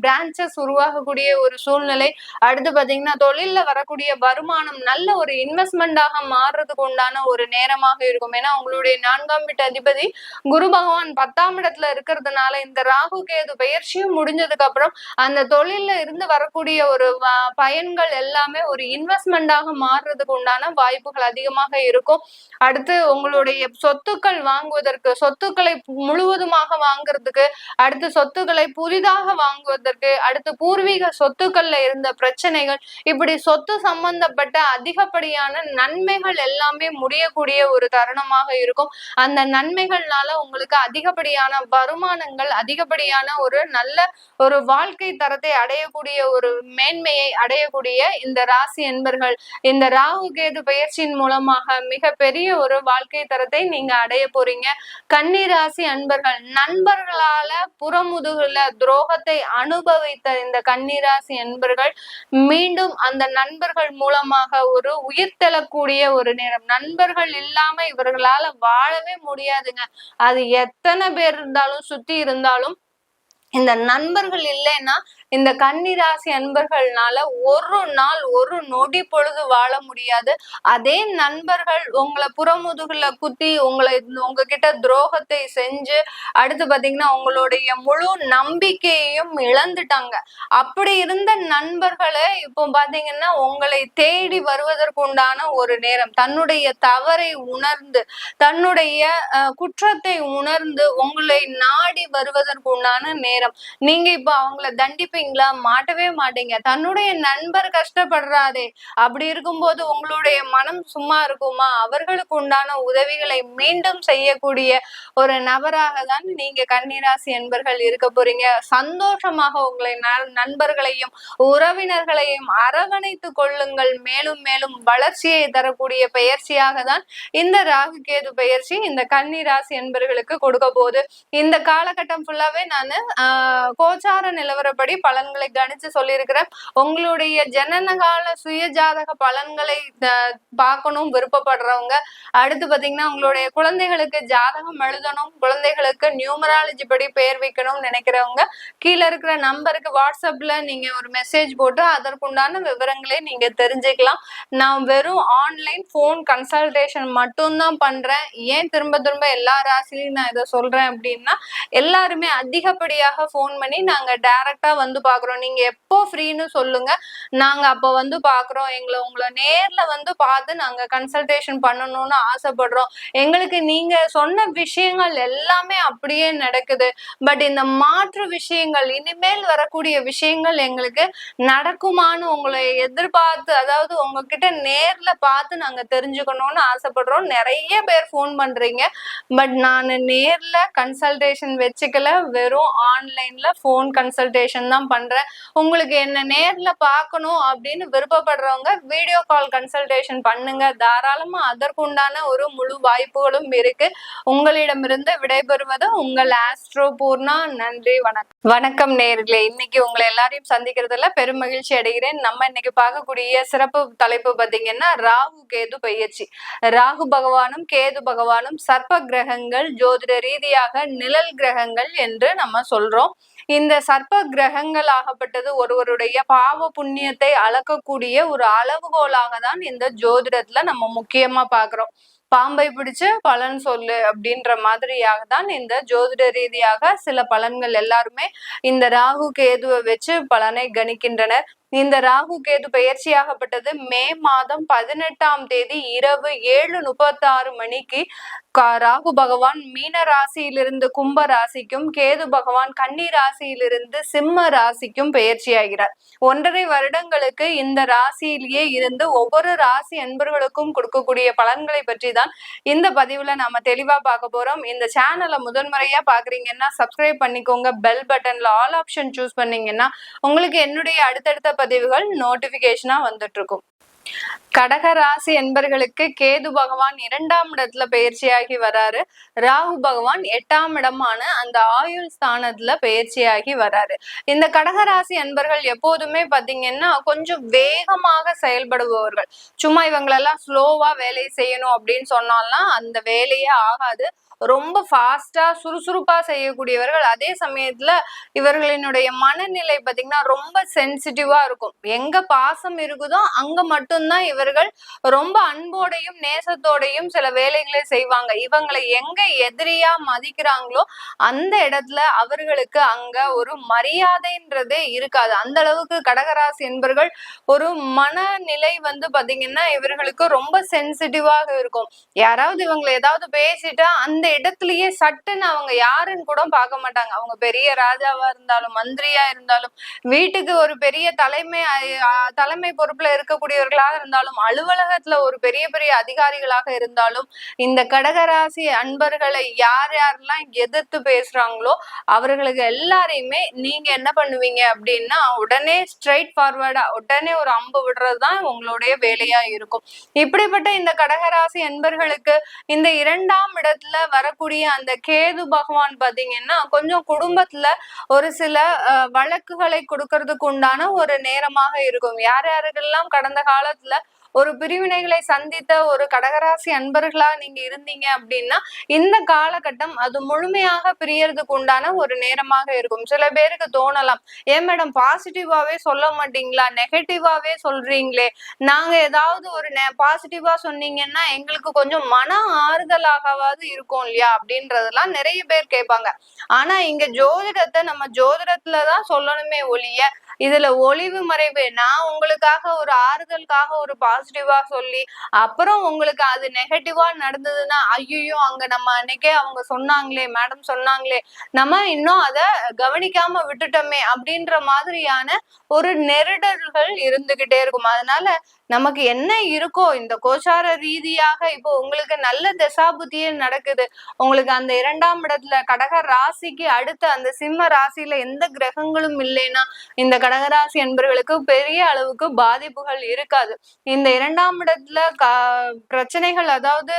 Speaker 1: பிரான்ச்சஸ் உருவாகக்கூடிய ஒரு சூழ்நிலை. அடுத்து பாத்தீங்கன்னா தொழில்ல வரக்கூடிய வருமானம் நல்ல ஒரு இன்வெஸ்ட்மெண்டாக மாறுறதுக்கு உண்டான ஒரு நேரமாக இருக்கும். ஏன்னா உங்களுடைய 4ஆம் வீட்டு அதிபதி குரு பகவான் 10ஆம் இடத்துல இருக்கிறதுனால இந்த ராகு கேது பயிற்சியும் முடிஞ்சதுக்கு அப்புறம் அந்த தொழில்ல இருந்து வரக்கூடிய ஒரு பயன்கள் எல்லாமே ஒரு இன்வெஸ்ட்மெண்டாக மாறுறதுக்கு உண்டான வாய்ப்புகள் அதிகமாக இருக்கும். அடுத்து உங்களுடைய சொத்துக்கள் வாங்குவதற்கு, சொத்துக்களை முழுவதுமாக வாங்குறதுக்கு, அடுத்து சொத்துக்களை புதிதாக வாங்குவதற்கு, அடுத்து பூர்வீக சொத்துக்கள்ல இருந்த பிரச்சனைகள், இப்படி சொத்து சம்பந்தப்பட்ட அதிகப்படியான நன்மைகள் எல்லாமே முடியக்கூடிய ஒரு தருணமாக இருக்கும். அந்த நன்மைகள்னால உங்களுக்கு அதிகப்படியான வருமானங்கள், அதிகப்படியான ஒரு நல்ல ஒரு வாழ்க்கை தரத்தை அடையக்கூடிய ஒரு மேன்மையை அடையக்கூடிய இந்த ராசி என்பர்கள் இந்த ராகு கேது பயிற்சியின் மூலமாக மிக பெரிய ஒரு வாழ்க்கை தரத்தை நீங்க அடைய போறீங்க. கன்னி ராசி அன்பர்கள் நண்பர்களால புறமுதுகுல துரோகத்தை அனுபவித்த இந்த கன்னிராசி அன்பர்கள் மீண்டும் அந்த நண்பர்கள் மூலமாக ஒரு உயிர் தெழக்கூடிய ஒரு நேரம். நண்பர்கள் இல்லாம இவர்களால வாழவே முடியாதுங்க. அது எத்தனை பேர் இருந்தாலும் சுத்தி இருந்தாலும் இந்த நண்பர்கள் இல்லைன்னா இந்த கன்னிராசி அன்பர்கள்னால ஒரு நாள் ஒரு நொடி பொழுது வாழ முடியாது. அதே நண்பர்கள் உங்களை புறமுதுகுல குத்தி உங்ககிட்ட துரோகத்தை செஞ்சு அடுத்து பாத்தீங்கன்னா உங்களுடைய முழு நம்பிக்கையையும் இழந்துட்டாங்க. அப்படி இருந்த நண்பர்களை இப்போ பாத்தீங்கன்னா உங்களை தேடி வருவதற்கு உண்டான ஒரு நேரம். தன்னுடைய தவறை உணர்ந்து, தன்னுடைய குற்றத்தை உணர்ந்து உங்களை நாடி வருவதற்கு உண்டான நேரம். நீங்க இப்ப அவங்கள தண்டிப்பீங்களா? மாட்டவே மாட்டீங்க. தன்னுடைய நண்பர் கஷ்டப்படுறாதே, அப்படி இருக்கும்போது உங்களுடைய மனம் சும்மா இருக்குமா? அவர்களுக்கு உண்டான உதவிகளை மீண்டும் செய்யக்கூடிய ஒரு நபராக தான் நீங்க கன்னிராசி என்பர்கள் இருக்க போறீங்க. சந்தோஷமாக உங்களை நண்பர்களையும் உறவினர்களையும் அரவணைத்து கொள்ளுங்கள். மேலும் மேலும் வளர்ச்சியை தரக்கூடிய பயிற்சியாக தான் இந்த ராகு கேது பயிற்சி இந்த கன்னிராசி என்பர்களுக்கு கொடுக்க போகுது. இந்த காலகட்டம் ஃபுல்லாவே நான் கோச்சார நிலவரப்படி பலன்களை கணிச்சு சொல்லியிருக்கிறேன். உங்களுடைய ஜனனகால சுய ஜாதக பலன்களை பார்க்கணும் விருப்பப்படுறவங்க, அடுத்து பாத்தீங்கன்னா உங்களுடைய குழந்தைகளுக்கு ஜாதகம் எழுதணும், குழந்தைகளுக்கு நியூமராலஜி படி பெயர் வைக்கணும்னு நினைக்கிறவங்க கீழே இருக்கிற நம்பருக்கு வாட்ஸ்அப்ல நீங்க ஒரு மெசேஜ் போட்டு அதற்குண்டான விவரங்களை நீங்க தெரிஞ்சுக்கலாம். நான் வெறும் ஆன்லைன் போன் கன்சல்டேஷன் மட்டும்தான் பண்றேன். ஏன் திரும்ப திரும்ப எல்லா ராசிலையும் நான் இதை சொல்றேன் அப்படின்னா, எல்லாருமே அதிகப்படியாக போன் பண்ணி நாங்க டைரக்டா வந்து பாக்குறோம், நீங்க எப்போ ஃப்ரீன்னு சொல்லுங்க, நாங்க அப்ப வந்து பாக்குறோம், உங்களை நேர்ல வந்து பார்த்து நாங்க கன்சல்டேஷன் பண்ணணும்னு ஆசைப்படுறோம். எங்களுக்கு நீங்க சொன்ன விஷயங்கள் எல்லாமே அப்படியே நடக்குது. பட் இந்த மாற்று விஷயங்கள், இனிமேல் வரக்கூடிய விஷயங்கள் எங்களுக்கு நடக்குமான்னு உங்களை எதிர்பார்த்து, அதாவது உங்ககிட்ட நேர்ல பார்த்து நாங்க தெரிஞ்சுக்கணும்னு ஆசைப்படுறோம். நிறைய பேர் போன் பண்றீங்க. பட் நான் நேர்ல கன்சல்டேஷன் வச்சுக்கல, வெறும் ஆன்லைன்ல போன் கன்சல்டேஷன் தான் பண்றேன். உங்களுக்கு என்ன நேர்ல பார்க்கணும் அப்படின்னு விருப்பப்படுறவங்க வீடியோ கால் கன்சல்டேஷன் பண்ணுங்க. தாராளமா அதற்குண்டான ஒரு முழு வாய்ப்புகளும் இருக்கு. உங்களிடமிருந்து விடைபெறுவது உங்கள் ஆஸ்ட்ரோ பூர்ணா. நன்றி, வணக்கம் நேயர்களே. இன்னைக்கு உங்களை எல்லாரையும் சந்திக்கிறதுல பெரும் மகிழ்ச்சி அடைகிறேன். நம்ம இன்னைக்கு பார்க்கக்கூடிய சிறப்பு தலைப்பு பாத்தீங்கன்னா ராகு கேது பயிற்சி. ராகு பகவானும் கேது பகவானும் சர்ப்ப கிரகங்கள், ஜோதிட ரீதியாக நிழல் கிரகங்கள் என்று நம்ம சொல்றோம். இந்த சர்ப்ப கிரகங்கள் ஆகப்பட்டது ஒருவருடைய பாவ புண்ணியத்தை அளக்கக்கூடிய ஒரு அளவுகோலாக தான் இந்த ஜோதிடத்துல நம்ம முக்கியமா பாக்குறோம். பாம்பை பிடிச்சு பலன் சொல்லு அப்படின்ற மாதிரியாக தான் இந்த ஜோதிட ரீதியாக சில பலன்கள் எல்லாருமே இந்த ராகு கேதுவை வச்சு பலனை கணிக்கின்றனர். இந்த ராகு கேது பயிற்சியாகப்பட்டது மே மாதம் 18ஆம் தேதி இரவு 7:36 மணிக்கு ராகு பகவான் மீன ராசியிலிருந்து கும்ப ராசிக்கும், கேது பகவான் கன்னி ராசியிலிருந்து சிம்ம ராசிக்கும் பயிற்சியாகிறார். 1.5 வருடங்களுக்கு இந்த ராசியிலேயே இருந்து ஒவ்வொரு ராசி அன்பர்களுக்கும் கொடுக்கக்கூடிய பலன்களை பற்றி தான் இந்த பதிவுல நாம தெளிவா பார்க்க போறோம். இந்த சேனலை முதன்முறையா பாக்குறீங்கன்னா சப்ஸ்கிரைப் பண்ணிக்கோங்க. பெல் பட்டன்ல ஆல் ஆப்ஷன் சூஸ் பண்ணீங்கன்னா உங்களுக்கு என்னுடைய அடுத்தடுத்த பதிவுகள் நோட்டிபிகேஷனா வந்துட்டு இருக்கும். கடக ராசி என்பர்களுக்கு கேது பகவான் 2ஆம் இடத்துல பயிற்சியாகி வராரு. ராகு பகவான் 8ஆம் இடமான அந்த ஆயுள் ஸ்தானத்துல பயிற்சியாகி வராரு. இந்த கடகராசி அன்பர்கள் எப்போதுமே பாத்தீங்கன்னா கொஞ்சம் வேகமாக செயல்படுபவர்கள். சும்மா இவங்களெல்லாம் ஸ்லோவா வேலையை செய்யணும் அப்படின்னு சொன்னாலாம் அந்த வேலையே ஆகாது. ரொம்ப ஃபாஸ்டா சுறுசுறுப்பா செய்யக்கூடியவர்கள். அதே சமயத்துல இவர்களினுடைய மனநிலை பாத்தீங்கன்னா ரொம்ப சென்சிட்டிவா இருக்கும். எங்க பாசம் இருக்குதோ அங்க மட்டும்தான் இவர்கள் ரொம்ப அன்போடையும் நேசத்தோடையும் சில வேலைகளை செய்வாங்க. இவங்களை எங்க எதிரியா மதிக்கிறாங்களோ அந்த இடத்துல அவர்களுக்கு அங்க ஒரு மரியாதைன்றதே இருக்காது. அந்த அளவுக்கு கடகராசி என்பர்கள் ஒரு மனநிலை பாத்தீங்கன்னா இவர்களுக்கு ரொம்ப சென்சிட்டிவாக இருக்கும். யாராவது இவங்களை ஏதாவது பேசிட்டா அந்த இடத்துலயே சட்டுன்னு அவங்க யாருன்னு கூட பார்க்க மாட்டாங்க. அவங்க பெரிய ராஜாவா இருந்தாலும் மந்திரியா இருந்தாலும் வீட்டுக்கு ஒரு பெரிய தலைமை பொறுப்புல இருக்கக்கூடியவர்களாக இருந்தாலும் அலுவலகத்துல ஒரு பெரிய பெரிய அதிகாரிகளாக இருந்தாலும் இந்த கடகராசி அன்பர்களை யாரெல்லாம் எதிர்த்து பேசுறாங்களோ அவர்களுக்கு எல்லாரையுமே நீங்க என்ன பண்ணுவீங்க அப்படின்னா உடனே ஸ்ட்ரைட் ஃபார்வர்டா உடனே ஒரு அம்பு விடுறதுதான் உங்களுடைய வேலையா இருக்கும். இப்படிப்பட்ட இந்த கடகராசி அன்பர்களுக்கு இந்த 2ஆம் இடத்துல வரக்கூடிய அந்த கேது பகவான் பாத்தீங்கன்னா கொஞ்சம் குடும்பத்துல ஒரு சில வழக்குகளை கொடுக்கறதுக்கு உண்டான ஒரு நேரமாக இருக்கும். யாரெல்லாம் கடந்த காலத்துல ஒரு பிரிவினைகளை சந்தித்த ஒரு கடகராசி அன்பர்களா நீங்க இருந்தீங்க அப்படின்னா இந்த காலகட்டம் அது முழுமையாக பிரியறதுக்கு உண்டான ஒரு நேரமாக இருக்கும். சில பேருக்கு தோணலாம், ஏன் மேடம் பாசிட்டிவாவே சொல்ல மாட்டீங்களா, நெகட்டிவாவே சொல்றீங்களே, நாங்க ஏதாவது ஒரு பாசிட்டிவா சொன்னீங்கன்னா எங்களுக்கு கொஞ்சம் மன ஆறுதலாகவாது இருக்கும் இல்லையா அப்படின்றதெல்லாம் நிறைய பேர் கேட்பாங்க. ஆனா இங்க ஜோதிடத்தை நம்ம ஜோதிடத்துலதான் சொல்லணுமே ஒழிய இதுல ஒளிவு மறைவு நான் உங்களுக்காக ஒரு ஆறுதலுக்காக ஒரு பாசிட்டிவா சொல்லி அப்புறம் உங்களுக்கு அது நெகட்டிவா நடந்ததுன்னா ஐயோ அங்க நம்ம அன்னைக்கே அவங்க சொன்னாங்களே மேடம் சொன்னாங்களே நம்ம இன்னும் அதை கவனிக்காம விட்டுட்டோமே அப்படின்ற மாதிரியான ஒரு நெருடல்கள் இருந்துகிட்டே இருக்கும். அதனால நமக்கு என்ன இருக்கோ இந்த கோச்சார ரீதியாக இப்போ உங்களுக்கு நல்ல தசாபுத்தியே நடக்குது. உங்களுக்கு அந்த 2ஆம் இடத்துல கடக ராசிக்கு அடுத்த அந்த சிம்ம ராசியில எந்த கிரகங்களும் இல்லைன்னா இந்த கடகராசி என்பவர்களுக்கு பெரிய அளவுக்கு பாதிப்புகள் இருக்காது. இந்த 2ஆம் இடத்துல பிரச்சனைகள் அதாவது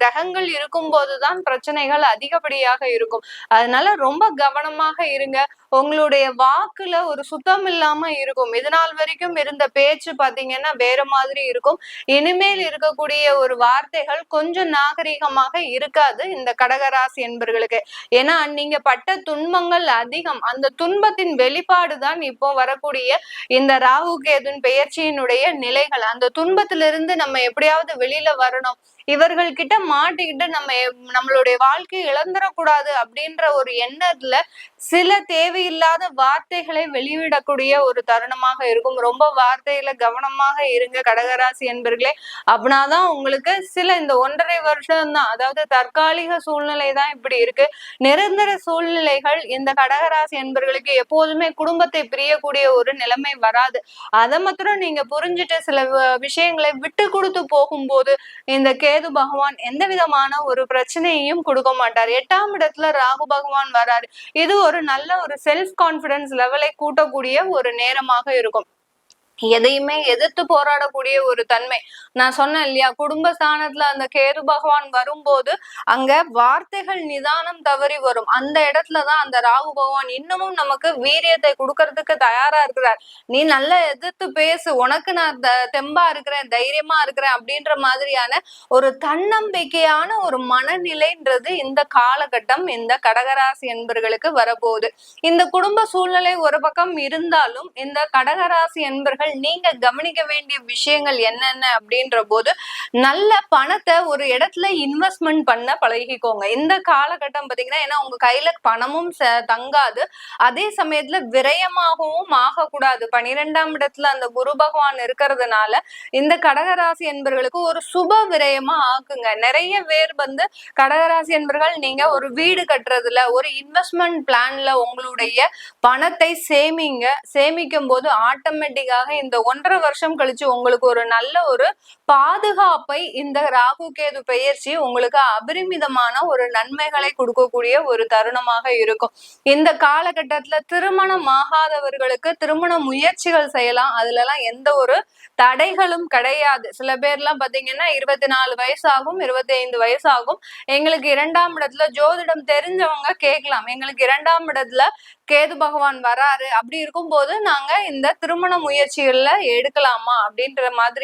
Speaker 1: கிரகங்கள் இருக்கும் போதுதான் பிரச்சனைகள் அதிகப்படியாக இருக்கும். அதனால ரொம்ப கவனமாக இருங்க. உங்களுடைய வாக்குல ஒரு சுத்தம் இல்லாம இருக்கும். இதனால் வரைக்கும் இருந்த பேச்சு பாத்தீங்கன்னா வேற மாதிரி இருக்கும். இனிமேல் இருக்கக்கூடிய ஒரு வார்த்தைகள் கொஞ்சம் நாகரிகமாக இருக்காது இந்த கடகராசி என்பர்களுக்கு. ஏன்னா நீங்க பட்ட துன்பங்கள் அதிகம். அந்த துன்பத்தின் வெளிப்பாடுதான் இப்போ வரக்கூடிய இந்த ராகு கேதுன் பெயர்ச்சியினுடைய நிலைகள். அந்த துன்பத்திலிருந்து நம்ம எப்படியாவது வெளியில வரணும், இவர்கள் கிட்ட மாட்டிக்கிட்டு நம்மளுடைய வாழ்க்கையை இழந்துடக்கூடாது அப்படின்ற ஒரு எண்ணத்துல சில தேவையில்லாத வார்த்தைகளை வெளியிடக்கூடிய ஒரு தருணமாக இருக்கும். ரொம்ப வார்த்தையில கவனமாக இருங்க கடகராசி என்பர்களே. அப்படின்னாதான் உங்களுக்கு சில இந்த 1.5 வருஷம் தான், அதாவது தற்காலிக சூழ்நிலை தான் இப்படி இருக்கு. நிரந்தர சூழ்நிலைகள் இந்த கடகராசி என்பர்களுக்கு எப்போதுமே குடும்பத்தை பிரியக்கூடிய ஒரு நிலைமை வராது. அதை மாத்திரம் நீங்க புரிஞ்சுட்டு சில விஷயங்களை விட்டு கொடுத்து போகும்போது இந்த கேது பகவான் எந்த விதமான ஒரு பிரச்சனையையும் கொடுக்க மாட்டார். 8ஆம் இடத்துல ராகு பகவான் வராரு. இது ஒரு நல்ல ஒரு செல்ஃப் கான்பிடன்ஸ் லெவலை கூட்டக்கூடிய ஒரு நேரமாக இருக்கும். எதையுமே எதிர்த்து போராடக்கூடிய ஒரு தன்மை. நான் சொன்னேன் இல்லையா, குடும்பஸ்தானத்துல அந்த கேது பகவான் வரும்போது அங்க வார்த்தைகள் நிதானம் தவறி வரும். அந்த இடத்துலதான் அந்த ராகு பகவான் இன்னமும் நமக்கு வீரியத்தை கொடுக்கறதுக்கு தயாரா இருக்கிறார். நீ நல்லா எதிர்த்து பேசு, உனக்கு நான் தெம்பா இருக்கிறேன், தைரியமா இருக்கிறேன் அப்படின்ற மாதிரியான ஒரு தன்னம்பிக்கையான ஒரு மனநிலைன்றது இந்த காலகட்டம் இந்த கடகராசி என்பர்களுக்கு வரப்போகுது. இந்த குடும்ப சூழ்நிலை ஒரு பக்கம் இருந்தாலும் இந்த கடகராசி என்பர்கள் நீங்க கவனிக்க வேண்டிய விஷயங்கள் என்னென்ன அப்படின்ற போது, நல்ல பணத்தை ஒரு இடத்துல இன்வெஸ்ட்மெண்ட் பண்ண பழகிக்கோங்க இந்த காலகட்டம். பாத்தீங்கன்னா ஏன்னா உங்க கையில பணமும் தங்காது, அதே சமயத்துல விரயமாகவும் ஆகக்கூடாது. 12ஆம் இடத்துல அந்த குரு பகவான் இருக்கிறதுனால இந்த கடகராசி என்பர்களுக்கு ஒரு சுப விரயமா ஆக்குங்க. நிறைய பேர் கடகராசி என்பர்கள் நீங்க ஒரு வீடு கட்டுறதுல ஒரு இன்வெஸ்ட்மெண்ட் பிளான்ல உங்களுடைய பணத்தை சேமிங்க. சேமிக்கும் போது ஆட்டோமேட்டிக்காக இந்த 1.5 வருஷம் கழிச்சு உங்களுக்கு ஒரு நல்ல ஒரு பாதுகாப்பை இந்த ராகு கேது பெயர்ச்சி உங்களுக்கு அபரிமிதமான ஒரு நன்மைகளை கொடுக்கக்கூடிய ஒரு தருணமாக இருக்கும். இந்த காலகட்டத்துல திருமணம் ஆகாதவர்களுக்கு திருமண முயற்சிகள் செய்யலாம். அதுல எல்லாம் எந்த ஒரு தடைகளும் கிடையாது. சில பேர்லாம் பாத்தீங்கன்னா 24 வயசாகும், 25 வயசாகும், எங்களுக்கு 2ஆம் இடத்துல ஜோதிடம் தெரிஞ்சவங்க கேட்கலாம், எங்களுக்கு 2ஆம் இடத்துல கேது பகவான் வராரு, அப்படி இருக்கும்போது நாங்க இந்த திருமண முயற்சிகள்ல எடுக்கலாமா அப்படின்ற மாதிரி